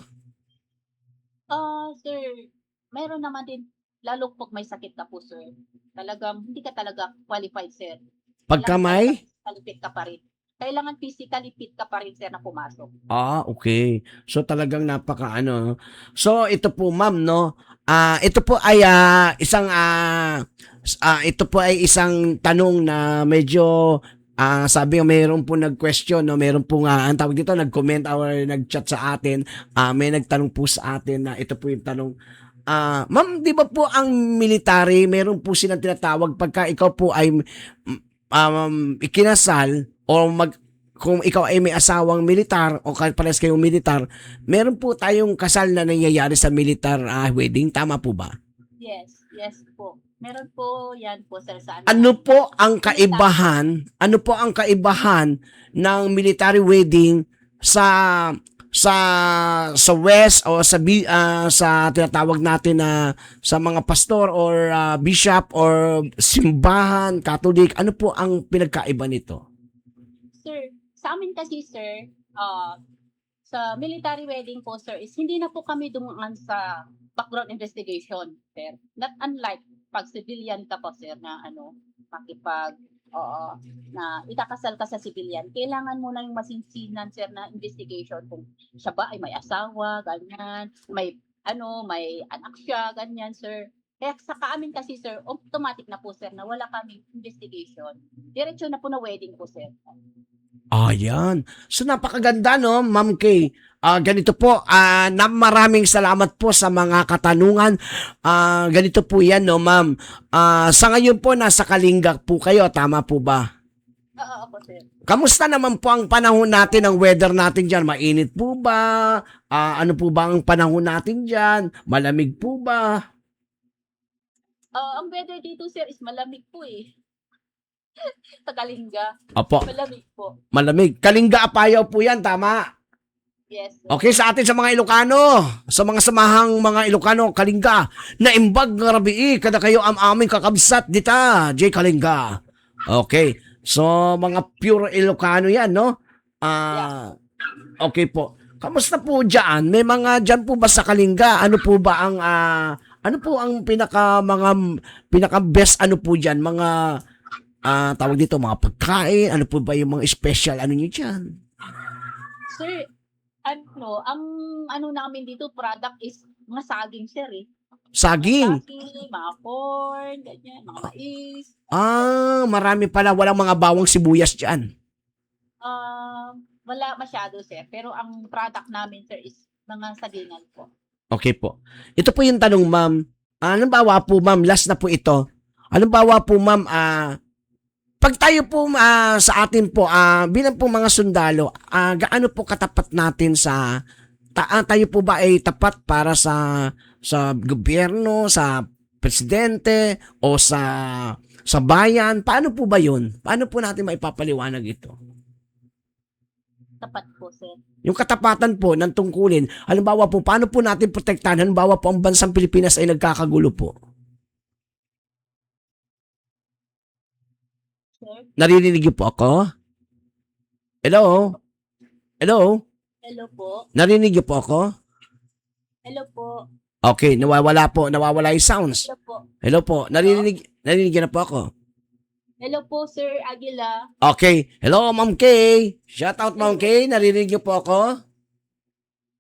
Sir, meron naman din, lalo pag may sakit ka po, sir. Talagang, hindi ka talaga qualified, sir. Pagka Kailangan may? physically fit ka pa rin. Kailangan physically fit ka pa rin, sir, na pumasok. Okay. So talagang napaka. So ito po ma'am, no. Ito po ay ito po ay isang tanong na medyo sabi nga mayroon po nag-question, no, mayroon po nga ang tawag dito nag-comment or nag-chat sa atin, may nagtanong po sa atin na ito po yung tanong. Ma'am, di ba po ang military, mayroon po silang tinatawag pagka ikaw po ay ikinasal o kung ikaw ay may asawang militar o parehas kayong militar, meron po tayong kasal na nangyayari sa militar wedding, tama po ba? Yes, yes po. Meron po yan po, sir, sa Ano po ang kaibahan? Ano po ang kaibahan ng military wedding sa West o sa tinatawag natin na sa mga pastor or bishop or simbahan, Catholic? Ano po ang pinagkaiba nito? Sir, sa amin kasi, sir, sa military wedding po, sir, is hindi na po kami dumaan sa background investigation, sir. Not unlike pag civilian ka po, sir, na na ikakasal ka sa civilian, kailangan mo na yung masinsinan, sir, na investigation kung siya ba ay may asawa, ganyan, may anak siya, ganyan, sir. Kaya sa amin kasi, sir, automatic na po, sir, na wala kaming investigation. Diretso na po na wedding po, sir. Ayan. So napakaganda, no, Ma'am Kay. Ganito po, maraming salamat po sa mga katanungan. Ganito po yan, no, ma'am. Sa ngayon po, nasa Kalinga po kayo, tama po ba? Oo po, sir. Kamusta naman po ang panahon natin, ang weather natin dyan? Mainit po ba? Ano po ba ang panahon natin dyan? Malamig po ba? Ang weather dito, sir, is malamig po eh. Sa Kalinga. Opo, Malamig po. malamig. Kalinga Apayaw po yan, tama? Yes, sir. Okay, sa atin sa mga Ilocano, sa mga samahang mga Ilocano, Kalinga, naimbag nga rabii, kada kayo am aming kakabsat dita, J. Kalinga. Okay, so mga pure Ilocano yan, no? Okay po. Kamusta po dyan? May mga dyan po ba sa Kalinga? Ano po ba ang, ano po ang pinaka best ano po dyan? Mga, tawag dito, mga pagkain, ano po ba yung mga special, ano nyo dyan? Sir, ang namin dito product is mga saging, sir, eh. Saging. Saging, mga corn, ganyan, mga mais. Marami pala, walang mga bawang sibuyas dyan. Wala masyado, sir. Pero ang product namin, sir, is mga sagingan po. Okay po. Ito po yung tanong, ma'am. Halimbawa po, ma'am, last na po ito. Halimbawa po, ma'am, pag tayo po sa atin po, bilang po mga sundalo, gaano po katapat natin tayo po ba ay tapat para sa gobyerno, sa presidente, o sa bayan? Paano po ba yun? Paano po natin maipapaliwanag ito? Tapat po, sir. Yung katapatan po ng tungkulin, halimbawa po, paano po natin protektahan? Halimbawa po, ang bansang Pilipinas ay nagkakagulo po. Sir? Naririnig niyo po ako? Hello? Hello? Hello po. Narinig niyo po ako? Hello po. Okay, nawawala yung sounds. Hello po. Hello po, narinig niyo na po ako. Hello po, Sir Aguila. Okay, hello Ma'am Kay. Shout out Ma'am Kay, narinig niyo po ako?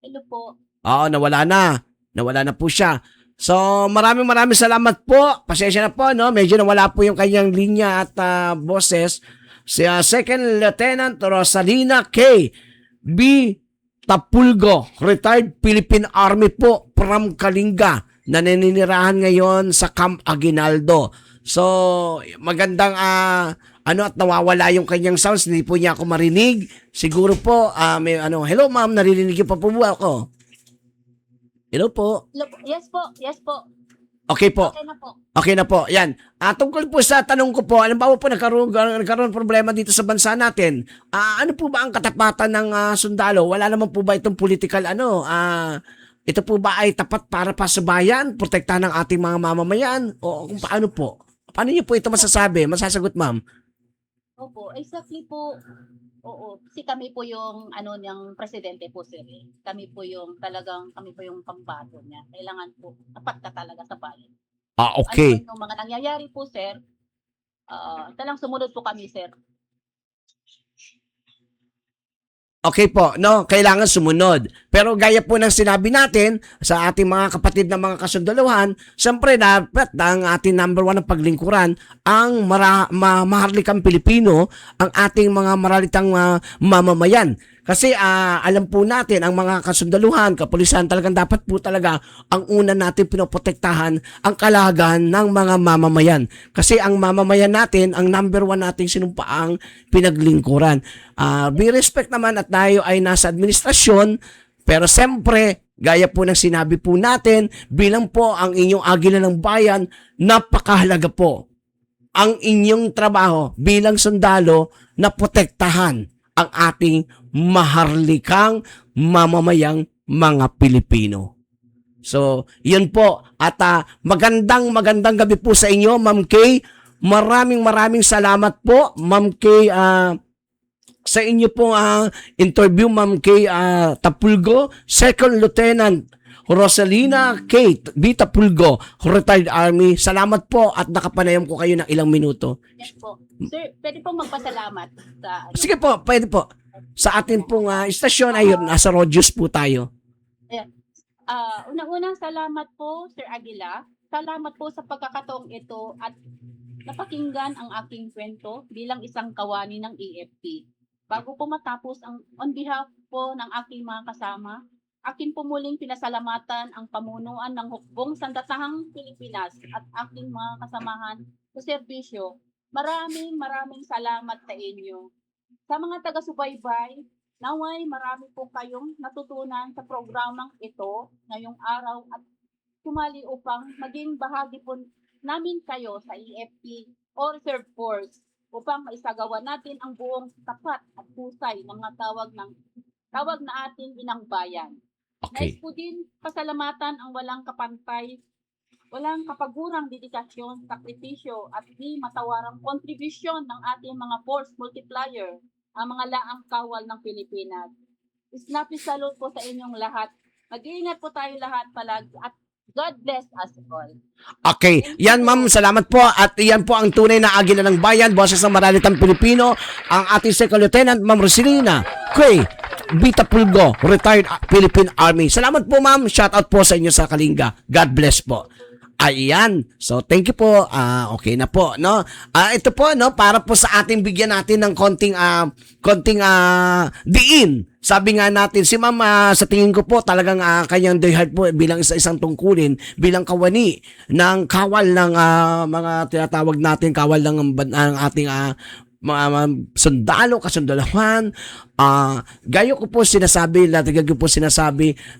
Hello po. Oo, nawala na po siya. So, maraming salamat po. Pasensya na po, no? Medyo nawala po yung kanyang linya at boses. Si Second Lieutenant Rosalina K. B. Tapulgo, retired Philippine Army po from Kalinga, na naninirahan ngayon sa Camp Aguinaldo. So, magandang at nawawala yung kanyang sounds, hindi po niya ako marinig. Siguro po, hello ma'am, naririnig niyo pa po ba ako? Hello po. Hello po. Yes po. Yes po. Okay po. Okay na po. Okay na po. Yan. Tungkol po sa tanong ko po, alam ba po nagkaroon problema dito sa bansa natin? Ano po ba ang katapatan ng sundalo? Wala naman po ba itong political ito po ba ay tapat para pa sa bayan? Protektahan ng ating mga mamamayan? O kung paano po? Paano niyo po ito masasabi? Masasagot, ma'am? Opo. Exactly po. Oo, kasi kami po yung ano niyang presidente po sir. Kami po yung pambato niya. Kailangan po tapat ka talaga sa bayan. Ano Okay. yung mga nangyayari po sir, talagang sumunod po kami sir. Okay po, no, kailangan sumunod. Pero gaya po ng sinabi natin sa ating mga kapatid na mga kasundaluhan, siyempre dapat ang ating number one na paglingkuran ang maharlikang Pilipino, ang ating mga maralitang mamamayan. Kasi alam po natin, ang mga kasundaluhan, kapulisan, talagang dapat po talaga ang una natin pinoprotektahan ang kalagahan ng mga mamamayan. Kasi ang mamamayan natin, ang number one nating sinumpaang pinaglingkuran. Be respect naman at tayo ay nasa administrasyon, pero siyempre, gaya po ng sinabi po natin, bilang po ang inyong agila ng bayan, napakahalaga po ang inyong trabaho bilang sundalo na protektahan ang ating maharlikang mamamayang mga Pilipino. So, yun po. At magandang gabi po sa inyo, Ma'am Kay. Maraming salamat po, Ma'am Kay, sa inyo pong interview, Ma'am Kay Tapulgo, Second Lieutenant Rosalina K. B. Tapulgo, retired Army. Salamat po at nakapanayam ko kayo ng ilang minuto. Yes po. Sir, pwede po magpasalamat sa ano. Sige po, pwede po. Sa atin pong istasyon ay nasa Rogers po tayo. Unang-unang salamat po, Sir Aguila. Salamat po sa pagkakataong ito at napakinggan ang aking kwento bilang isang kawani ng AFP. Bago po matapos, on behalf po ng aking mga kasama, akin po muling pinasalamatan ang pamunuan ng Hukbong Sandatahang Pilipinas at aking mga kasamahan sa serbisyo. Maraming salamat sa inyo. Sa mga taga-subaybay, naway marami po kayong natutunan sa programang ito ngayong araw at sumali upang maging bahagi po namin kayo sa EFP or Reserve Force upang maisagawa natin ang buong tapat at husay ng mga tawag na ating inang bayan. Nais Okay. po din pasalamatan ang walang kapantay, walang kapagurang dedikasyon, sakripisyo at di matawarang kontribusyon ng ating mga force multiplier, ang mga laang kawal ng Pilipinas. Snappy salute po sa inyong lahat. Mag-iingat po tayo lahat palagi at God bless us all. Okay. Yan, ma'am. Salamat po. At yan po ang tunay na agila ng bayan. Boses ng maralitang Pilipino. Ang ating Second Lieutenant, Ma'am Rosalina K. B. Tapulgo, retired Philippine Army. Salamat po, ma'am. Shout out po sa inyo sa Kalinga. God bless po. Ayan. So, thank you po. Okay na po, no? Ito po, no, para po sa ating bigyan natin ng konting diin. Sabi nga natin, si ma'am, sa tingin ko po, talagang kanyang diehard po bilang isang tungkulin, bilang kawani ng kawal ng mga tinatawag natin, kawal ng ating mga sundalo, kasundalahan. Gayo ko po sinasabi,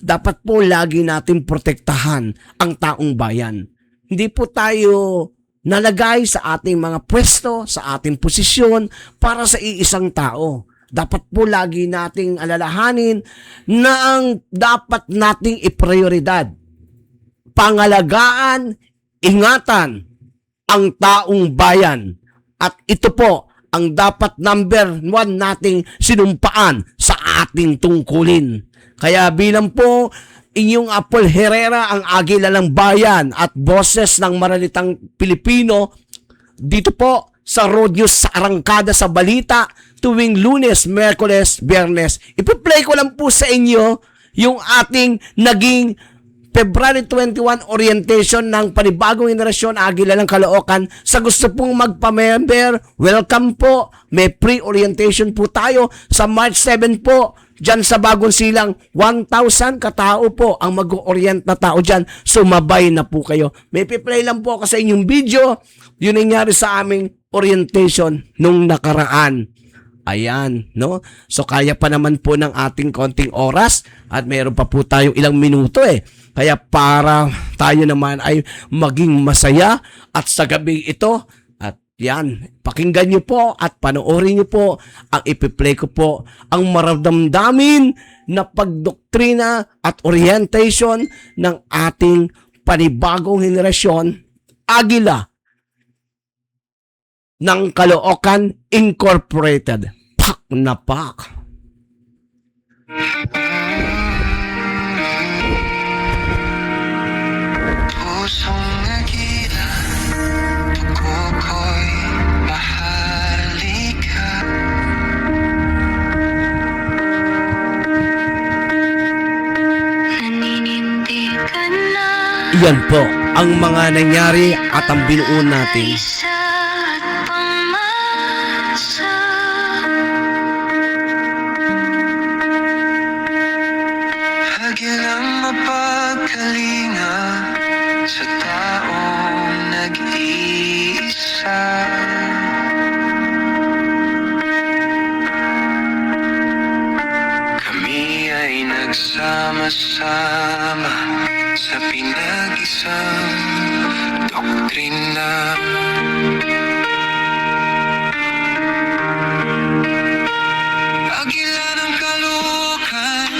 dapat po lagi natin protektahan ang taong bayan. Hindi po tayo nalagay sa ating mga pwesto, sa ating posisyon para sa iisang tao. Dapat po lagi nating alalahanin na ang dapat nating iprioridad, pangalagaan, ingatan ang taong bayan. At ito po ang dapat number one nating sinumpaan sa ating tungkulin. Kaya bilang po inyong Apol Herrera, ang agila ng bayan at boses ng maralitang Pilipino, dito po sa Road News sa Arangkada sa Balita, tuwing Lunes, Miyerkules, Biyernes. Ipi-play ko lang po sa inyo yung ating naging February 21 orientation ng panibagong henerasyon Agila ng Caloocan. Sa gusto pong magpa-member, welcome po. May pre-orientation po tayo sa March 7 po. Diyan sa Bagong Silang, 1,000 katao po ang mag-orient na tao dyan. Sumabay na po kayo. May piplay lang po ako sa inyong video. Yun nangyari sa aming orientation nung nakaraan. Ayan, no? So, kaya pa naman po ng ating konting oras at meron pa po tayong ilang minuto eh. Kaya para tayo naman ay maging masaya at sa gabi ito, at yan, pakinggan nyo po at panoorin nyo po ang ipiplay ko po, ang maramdamin na pagdoktrina at orientation ng ating panibagong henerasyon, Agila ng Caloocan Incorporated. pak na pak. Pusong nagila, dugo ko'y maharlika. Naninindigan na Iyan po ang mga nangyari at ang binuo natin. isa't pamasa. Hagilang mapagkalinga sa taong nag-iisa. Kami ay nagsama-sama sa pinag-isang doktrina. Agila ng kalukan,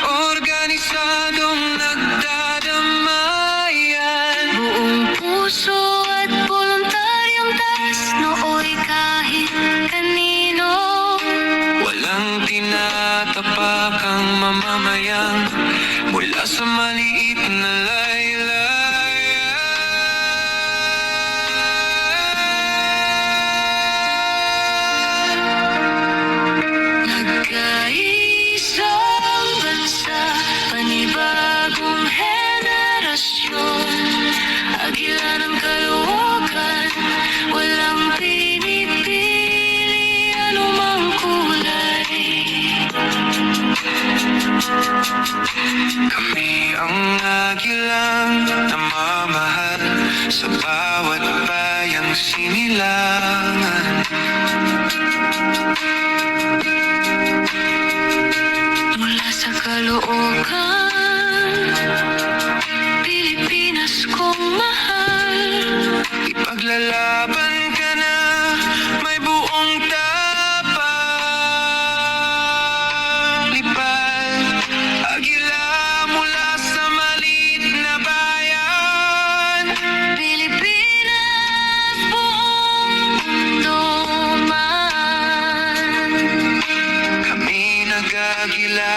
organisadong nagdadamayan. Buong puso at voluntaryong taas nooy kahit kanino. Walang tinatapakang mamamayang mula sa maliit na laylayan. Nagkaisang bansa, panibagong henerasyon. Agila ng kaluwagan, walang pinipili anumang kulay. Kami ang agilang namamahal sa bawat bayang sinilangan. Mula sa kalookan, Pilipinas kong mahal. Ipaglalaban ka na, may buong tapang lipad. Agila mula sa maliit na bayan. Pilipinas, buong mundo man. Kami nag-agila,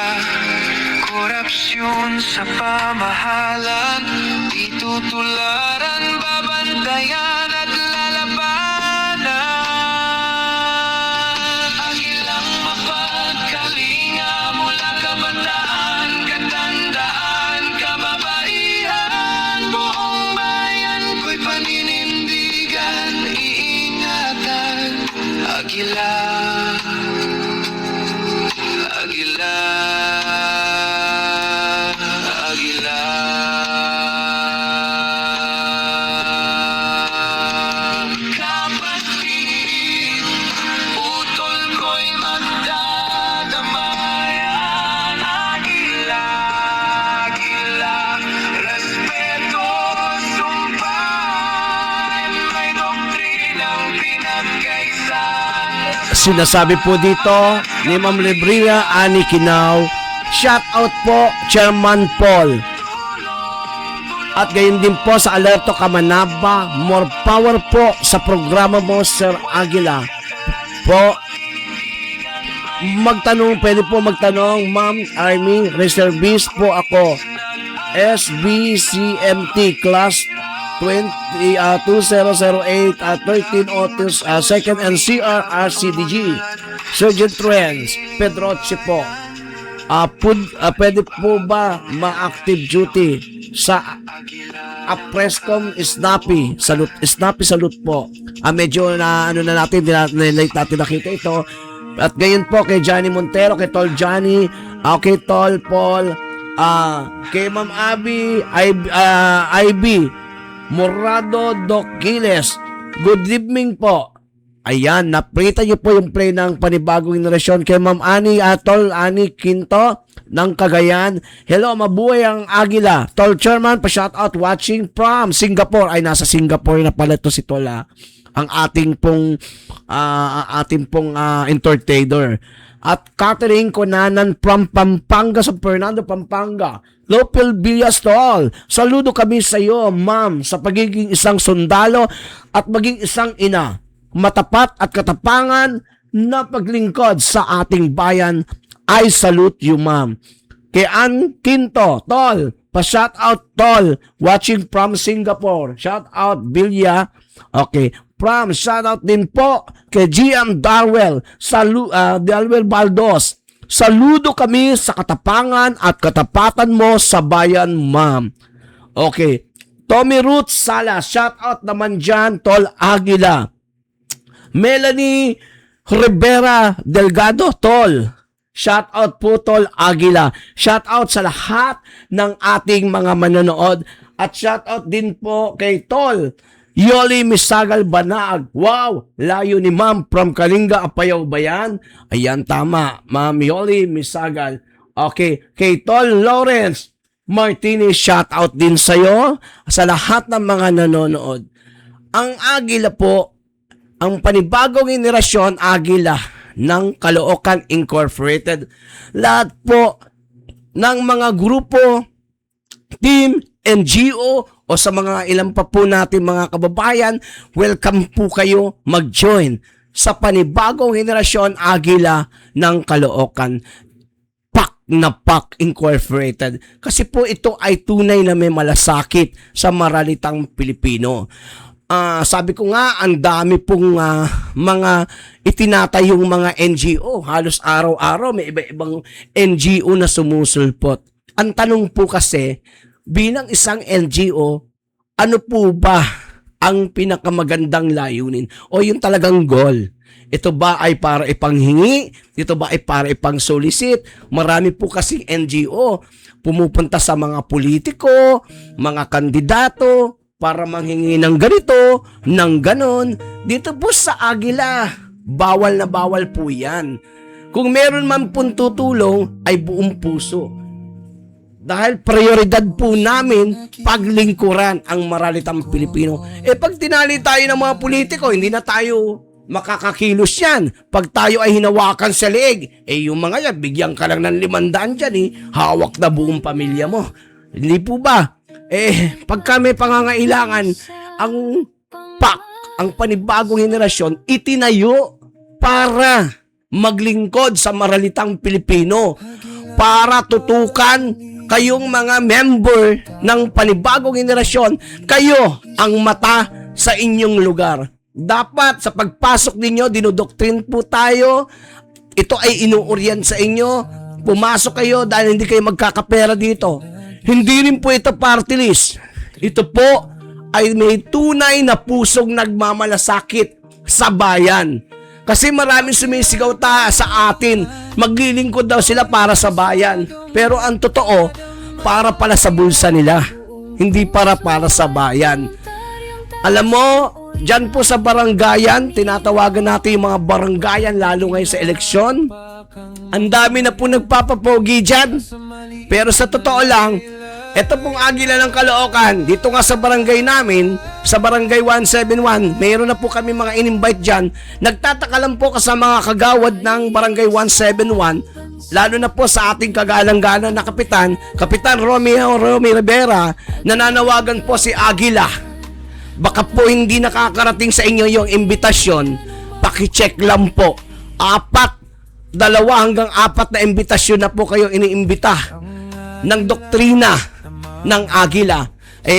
korupsyon sa pamahalan. Itutularan, babantayan at lalabanan. Agilang mapagkalinga mula kabataan, katandaan, kababaihan. Buong bayan ko'y paninindigan, iingatan. Agila, agila, agila. Kapatid, utol ko'y magdadamayan. Agila, agila, respeto, sumpay. May doktrinang pinagkaisan. Sinasabi po dito ni Ma'am Lebrina Ani Kinaw, shout out po Chairman Paul. At gayon din po sa Alerto Kamanaba, more power po sa programa mo Sir Aguila. Po magtanong, pwede po magtanong, Ma'am Army, reservist po ako. SBCMT class 2008 13 Otis 2nd and CRRCDG Sergeant Trends Pedroche po. Pwede po ba ma-active duty sa Prescom Snappy Salute po. Medyo na ano na natin, late natin nakita ito. At gayon po kay Johnny Montero, kay Tol Johnny, kay Tol Paul, kay Ma'am Abby, IB Morado Doc Giles. Good evening po. Ayan, naprita niyo po yung play ng panibagong generasyon kay Ma'am Ani, Tol Ani Quinto ng Cagayan. Hello, mabuhay ang Agila. Tol Chairman, pa-shoutout watching from Singapore. Ay, nasa Singapore na pala ito si Tol. Ang ating pong entertainer. At Catherine Conanan from Pampanga, sa Fernando, Pampanga. Lopel Villas Tol, saludo kami sa iyo, ma'am, sa pagiging isang sundalo at maging isang ina. Matapat at katapangan na paglingkod sa ating bayan. I salute you, ma'am. Kay Ann Quinto, tol, pa-shout out, tol, watching from Singapore. Shout out, Bilya. Okay, from shout out din po kay GM Darwell, Darwell Baldos. Saludo kami sa katapangan at katapatan mo sa bayan, ma'am. Okay, Tommy Ruth Sala, shout out naman dyan, tol Aguila. Melanie Rivera Delgado, tol. Shout out po, tol Aguila. Shout out sa lahat ng ating mga manonood. At shout out din po kay tol Yoli Misagal Banaag. Wow, layo ni ma'am from Kalinga, Apayao ba yan? Ayan, tama. Ma'am Yoli Misagal. Okay, kay tol Lawrence Martinez, shout out din sa'yo. Sa lahat ng mga nanonood. Ang Aguila po, ang panibagong henerasyon Aguila ng Caloocan Incorporated. Lahat po ng mga grupo, team, NGO o sa mga ilan pa po natin mga kababayan, welcome po kayo mag-join sa panibagong henerasyon Aguila ng Caloocan. PAC na PAC Incorporated. Kasi po ito ay tunay na may malasakit sa maralitang Pilipino. Sabi ko nga, ang dami pong mga itinatayong mga NGO. Halos araw-araw may iba-ibang NGO na sumusulpot. Ang tanong po kasi, bilang isang NGO, ano po ba ang pinakamagandang layunin? O yung talagang goal? Ito ba ay para ipanghingi? Ito ba ay para ipang-solicit? Marami po kasing NGO pumupunta sa mga politiko, mga kandidato, para manghingi ng ganito, ng ganon. Dito po sa Aguila, bawal na bawal po yan. Kung meron man pong tutulong, ay buong puso. Dahil prioridad po namin paglingkuran ang maralitang Pilipino. Pag tinali tayo ng mga politiko, hindi na tayo makakakilos yan. Pag tayo ay hinawakan sa leeg, yung mga yan, bigyan ka lang ng 500 dyan, hawak na buong pamilya mo. Hindi po ba? Pagka may pangangailangan, ang PAC, ang panibagong henerasyon, itinayo para maglingkod sa maralitang Pilipino, para tutukan kayong mga member ng panibagong henerasyon, kayo ang mata sa inyong lugar. Dapat sa pagpasok ninyo, dinodoktrin po tayo, ito ay inuuryan sa inyo, pumasok kayo dahil hindi kayo magkakapera dito. Hindi rin po ito party list. Ito po ay may tunay na pusong nagmamalasakit sa bayan. Kasi maraming sumisigaw sa atin, maglilingkod daw sila para sa bayan. Pero ang totoo, para pala sa bulsa nila. Hindi para sa bayan. Alam mo, dyan po sa barangayan, tinatawagan natin yung mga barangayan, lalo ngayon sa eleksyon. Ang dami na po nagpapapogi dyan. Pero sa totoo lang, ito pong Aguila ng Caloocan, dito nga sa barangay namin, sa barangay 171, mayroon na po kami mga in-invite dyan. Nagtataka lang po sa mga kagawad ng barangay 171, lalo na po sa ating kagalang-galang na kapitan, Kapitan Romy Rivera, nananawagan po si Aguila. Baka po hindi nakakarating sa inyo yung imbitasyon, pakicheck lang po. 2 hanggang 4 na imbitasyon na po kayo iniimbita ng doktrina ng Aguila.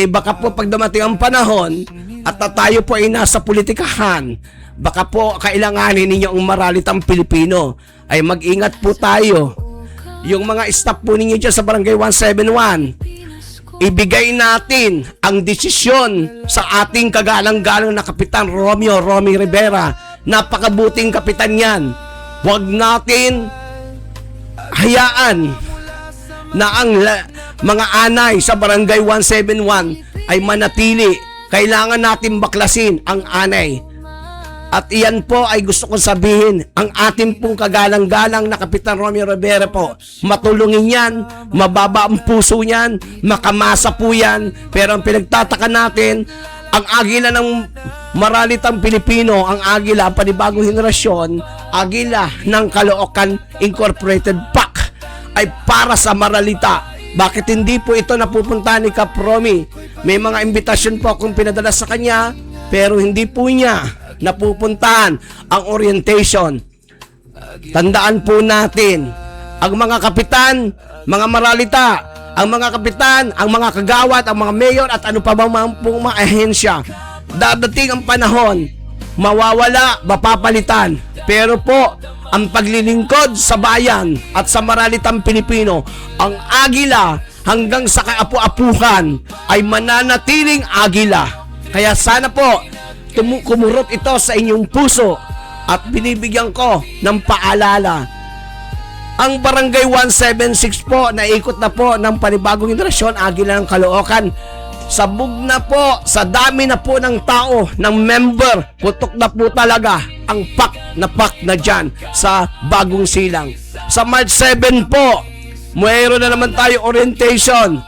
Baka po pag dumating ang panahon at tayo po ay nasa politikahan, baka po kailanganin ninyo ang maralitang Pilipino. Ay mag-ingat po tayo. Yung mga staff po ninyo dyan sa barangay 171, ibigay natin ang desisyon sa ating kagalang-galang na Kapitan Romy Rivera. Napakabuting kapitan yan. Huwag natin hayaan na ang mga anay sa barangay 171 ay manatili. Kailangan natin baklasin ang anay. At iyan po ay gusto kong sabihin, ang ating pong kagalang-galang na Kapitan Romy Rivera po, matulungin yan, mababa ang puso niyan, makamasa po yan. Pero ang pinagtataka natin, ang Aguila ng maralitang Pilipino, ang Aguila, ang panibagong henerasyon, Aguila ng Caloocan Incorporated PAC, ay para sa maralita. Bakit hindi po ito napupunta ni Kap Romy? May mga imbitasyon po akong pinadala sa kanya, pero hindi po niya napupuntahan ang orientation. Tandaan po natin, ang mga kapitan, mga maralita, ang mga kapitan, ang mga kagawad, ang mga mayor at ano pa bang mga ahensya, dadating ang panahon, mawawala, mapapalitan. Pero po, ang paglilingkod sa bayan at sa maralitang Pilipino, ang agila hanggang sa kaapu-apuhan ay mananatiling agila. Kaya sana po, kumurot ito sa inyong puso at binibigyan ko ng paalala. Ang Barangay 176 po, naikot na po ng panibagong henerasyon, Agila ng Caloocan. Sabog na po, sa dami na po ng tao, ng member, putok na po talaga ang pak na dyan sa Bagong Silang. Sa March 7 po, mayroon na naman tayo orientation.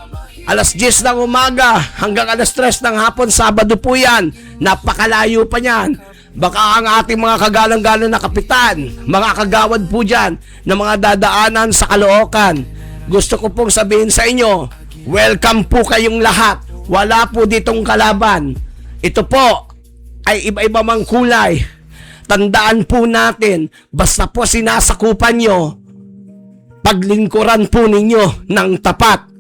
Alas 10 ng umaga hanggang alas 3 ng hapon, Sabado po yan. Napakalayo pa niyan. Baka ang ating mga kagalang-galang na kapitan, mga kagawad po dyan, na mga dadaanan sa Caloocan, gusto ko pong sabihin sa inyo, welcome po kayong lahat. Wala po ditong kalaban. Ito po ay iba-iba mang kulay. Tandaan po natin, basta po sinasakupan nyo, paglingkuran po ninyo ng tapat.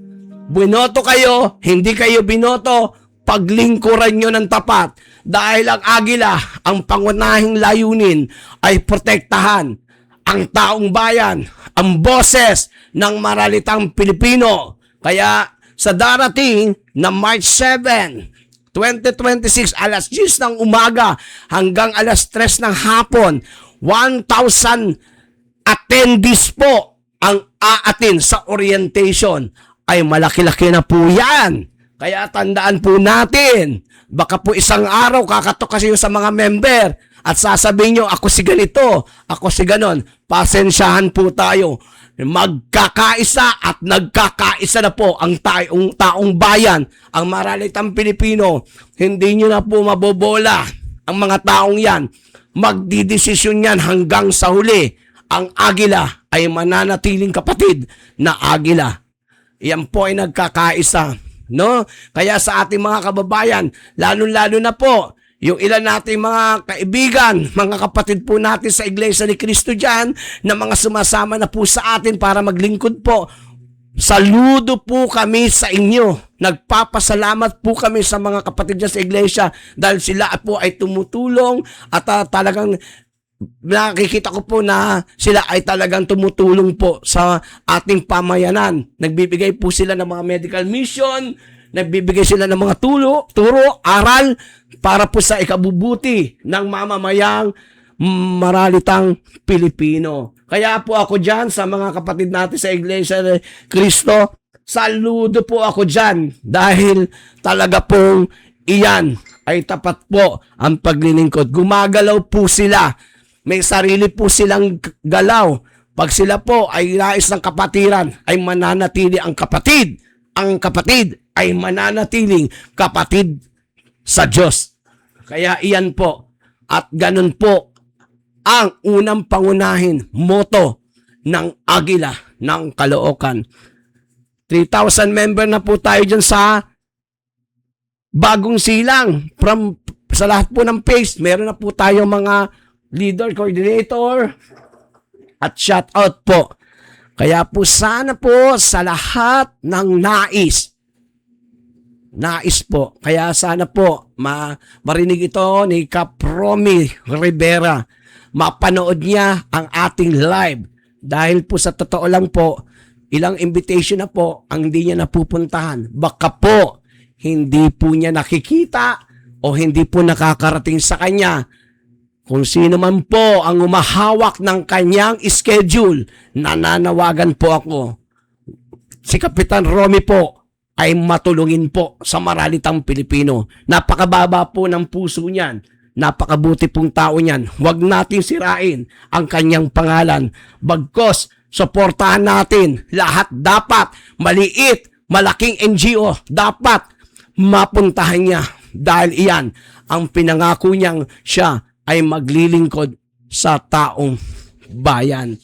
Binoto kayo, hindi kayo binoto, paglingkuran nyo ng tapat. Dahil ang agila, ang pangunahing layunin ay protektahan ang taong bayan, ang boses ng maralitang Pilipino. Kaya sa darating na March 7, 2026, alas 10 ng umaga hanggang alas 3 ng hapon, 1,000 attendees po ang aatin sa orientation. Ay malaki-laki na po yan. Kaya tandaan po natin, baka po isang araw kakatok kasi sa mga member at sasabihin nyo, ako si ganito, ako si ganon. Pasensyahan po tayo. Magkakaisa at nagkakaisa na po ang taong bayan, ang maralitang Pilipino. Hindi nyo na po mabobola ang mga taong yan. Magdidesisyon yan hanggang sa huli. Ang agila ay mananatiling kapatid na agila. Yan po ay nagkakaisa. No? Kaya sa ating mga kababayan, lalo-lalo na po, yung ilan nating mga kaibigan, mga kapatid po natin sa Iglesia ni Cristo dyan, na mga sumasama na po sa atin para maglingkod po, saludo po kami sa inyo. Nagpapasalamat po kami sa mga kapatid dyan sa Iglesia dahil sila po ay tumutulong at talagang nakikita ko po na sila ay talagang tumutulong po sa ating pamayanan. Nagbibigay po sila ng mga medical mission, nagbibigay sila ng mga turo, aral para po sa ikabubuti ng mamamayang maralitang Pilipino. Kaya po ako dyan sa mga kapatid natin sa Iglesia ni Cristo, saludo po ako dyan dahil talaga pong iyan ay tapat po ang paglilingkod. Gumagalaw po sila. May sarili po silang galaw. Pag sila po ay nais ng kapatiran, ay mananatili ang kapatid. Ang kapatid ay mananatiling kapatid sa Diyos. Kaya iyan po. At ganun po ang unang pangunahin moto ng Agila ng Caloocan. 3,000 member na po tayo dyan sa Bagong Silang. Sa lahat po ng page, meron na po tayo mga leader, coordinator, at shout out po. Kaya po sana po sa lahat ng nais po. Kaya sana po marinig ito ni Kapromi Rivera. Mapanood niya ang ating live. Dahil po sa totoo lang po, ilang invitation na po ang hindi niya napupuntahan. Baka po hindi po niya nakikita o hindi po nakakarating sa kanya. Kung sino man po ang umahawak ng kanyang schedule, nananawagan po ako. Si Kapitan Romy po ay matulungin po sa maralitang Pilipino. Napakababa po ng puso niyan. Napakabuti pong tao niyan. Huwag natin sirain ang kanyang pangalan. Bagkos, suportahan natin. Lahat dapat, maliit, malaking NGO, dapat mapuntahan niya. Dahil iyan, ang pinangako niyang siya ay maglilingkod sa taong bayan.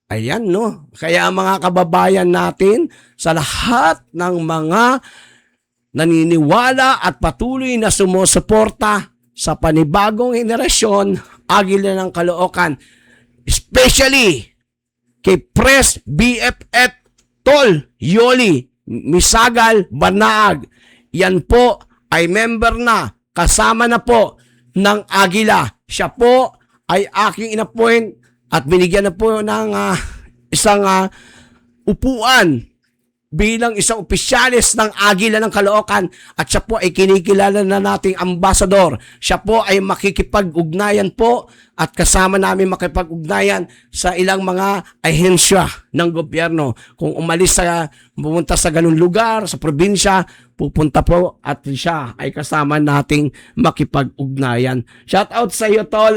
Ayan, no? Kaya mga kababayan natin, sa lahat ng mga naniniwala at patuloy na sumusuporta sa panibagong henerasyon, Agila ng Caloocan, especially kay Pres BFF Tol Yoli Misagal Banaag. Yan po ay member na, kasama na po ng Agila. Siya po ay aking inappoint at binigyan na po ng isang upuan bilang isang opisyalis ng Agila ng Caloocan, at siya po ay kinikilala na nating ambasador. Siya po ay makikipag-ugnayan po at kasama namin makipag-ugnayan sa ilang mga ahensya ng gobyerno. Kung pumunta sa ganung lugar, sa probinsya, pupunta po at siya ay kasama nating makipag-ugnayan. Shout out sa iyo, Tol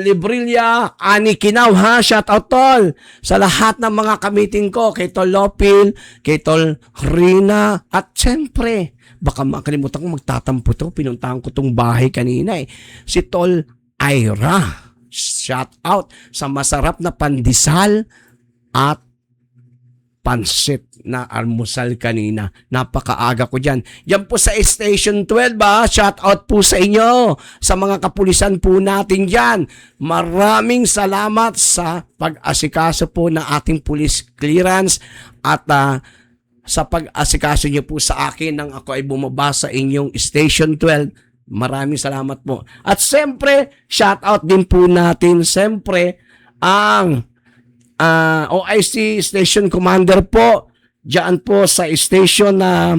Librilla, Ani Kinaw, ha? Shout out, Tol, sa lahat ng mga kamiting ko, kay Tol Lopil, kay Tol Rina, at siyempre, baka makalimutan ko magtatampo to, pinuntahan ko tong bahay kanina si Tol Ira. Shout out sa masarap na pandesal at pansit na almusal kanina. Napakaaga ko dyan. Yan po sa Station 12, shout out po sa inyo, sa mga kapulisan po natin dyan. Maraming salamat sa pag-asikaso po ng ating police clearance at sa pag-asikaso nyo po sa akin nang ako ay bumaba sa inyong Station 12. Maraming salamat po. At siyempre, shout out din po natin siyempre ang OIC Station Commander po diyan po sa station na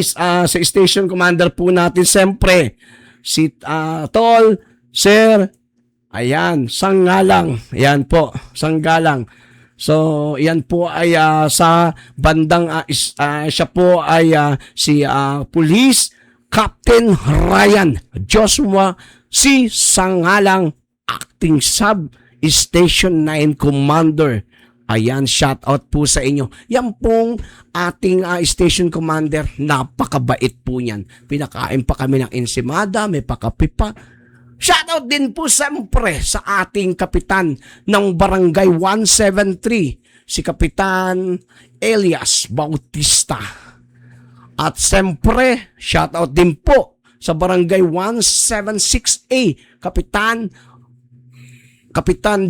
sa Station Commander po natin siyempre si Tol Sir Sanggalang. Ayan po, Sanggalang. So, yan po ay sa bandang siya po ay si Police Captain Ryan Joshua C. Sanggalang, Acting Sub Station 9 Commander. Ayan, shout out po sa inyo. Yan pong ating Station Commander, napakabait po niyan. Pinakain pa kami ng ensimada, may pakapipa. Shout out din po siyempre sa ating kapitan ng Barangay 173, si Kapitan Elias Bautista. At siyempre, shout out din po sa Barangay 176A, Kapitan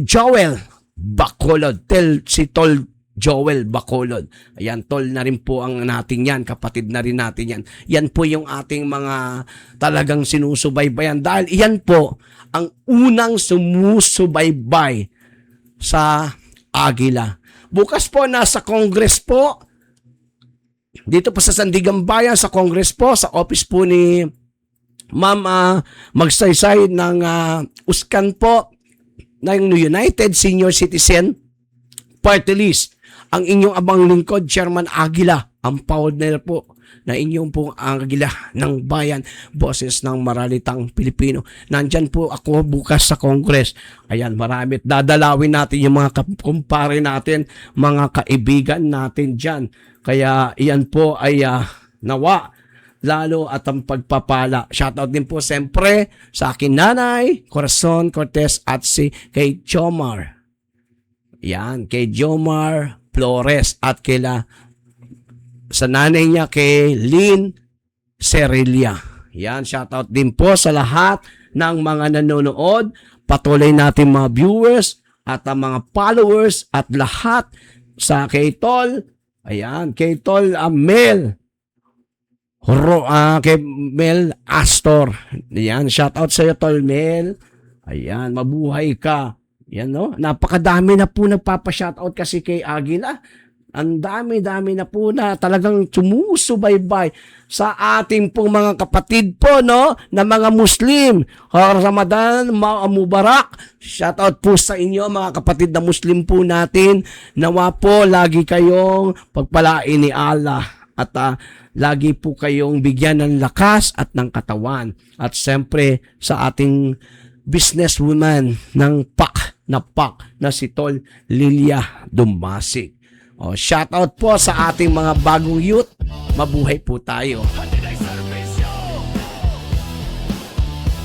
Joel Bacolod, si Tol Joel Bacolod. Ayan, Tol na rin po ang natin yan, kapatid na rin natin yan. Yan po yung ating mga talagang sinusubaybayan dahil yan po ang unang sumusubaybay sa Agila. Bukas po nasa Congress po, dito po sa Sandigan Bayan, sa Congress po, sa office po ni Ma'am Magsaysay ng Uskan po, ng United Senior Citizen Party List. Ang inyong abang lingkod, Chairman Aguila, ang powder po na inyong pong Aguila ng bayan, boses ng maralitang Pilipino. Nandyan po ako bukas sa Congress. Ayan, marami. Dadalawin natin yung mga kumpare natin, mga kaibigan natin dyan. Kaya iyan po ay nawa lalo at ang pagpapala. Shoutout din po siyempre sa akin nanay, Corazon Cortez, at kay Jomar. Yan, kay Jomar Flores at sa nanay niya kay Lynn Serilia. Yan, shoutout din po sa lahat ng mga nanonood, patuloy natin mga viewers at ang mga followers at lahat sa kay Tol. Ayan, kay Tol Mel. Kay Mel Astor. Ayan, shout out sa iyo, Tol Mel. Ayan, mabuhay ka. Yan, no? Napakadami na po nagpapa-shoutout kasi kay Aguila. Ang dami-dami na po na talagang sumusubaybay sa ating pong mga kapatid po, no? Na mga Muslim. Ramadan Mubarak. Shoutout po sa inyo, mga kapatid na Muslim po natin. Nawa po, lagi kayong pagpalain ni Allah. At lagi po kayong bigyan ng lakas at ng katawan. At siyempre sa ating businesswoman ng PAK na si Tol Lilia Dumasig. Shout out po sa ating mga bagong youth. Mabuhay po tayo. Hatid ay serbisyo,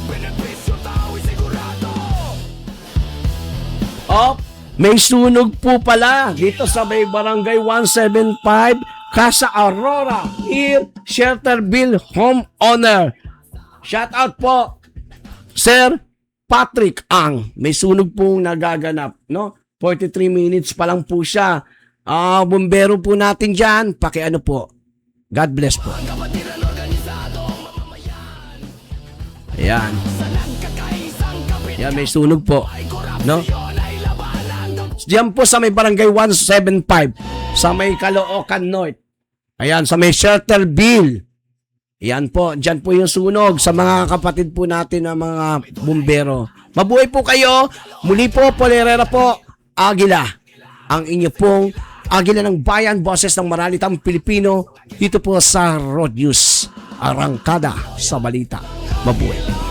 benepisyo tao sigurado. May sunog po pala dito sa may Barangay 175 Casa Aurora, here Shelterville homeowner. Shout out po Sir Patrick Ang, may sunog pong nagaganap, no? 43 minutes pa lang po siya. Bumbero po natin dyan, pakiano po. God bless po. Ayan. Yan, may sunog po. No? Diyan po sa may barangay 175, sa may Caloocan North. Ayan, sa may Shelterville. Ayan po, diyan po yung sunog sa mga kapatid po natin na mga bumbero. Mabuhay po kayo. Muli po, Polerera po, Agila. Ang inyo pong Agila ng Bayan, boses ng Maralitang Pilipino, dito po sa Road News. Arangkada sa balita. Mabuhay.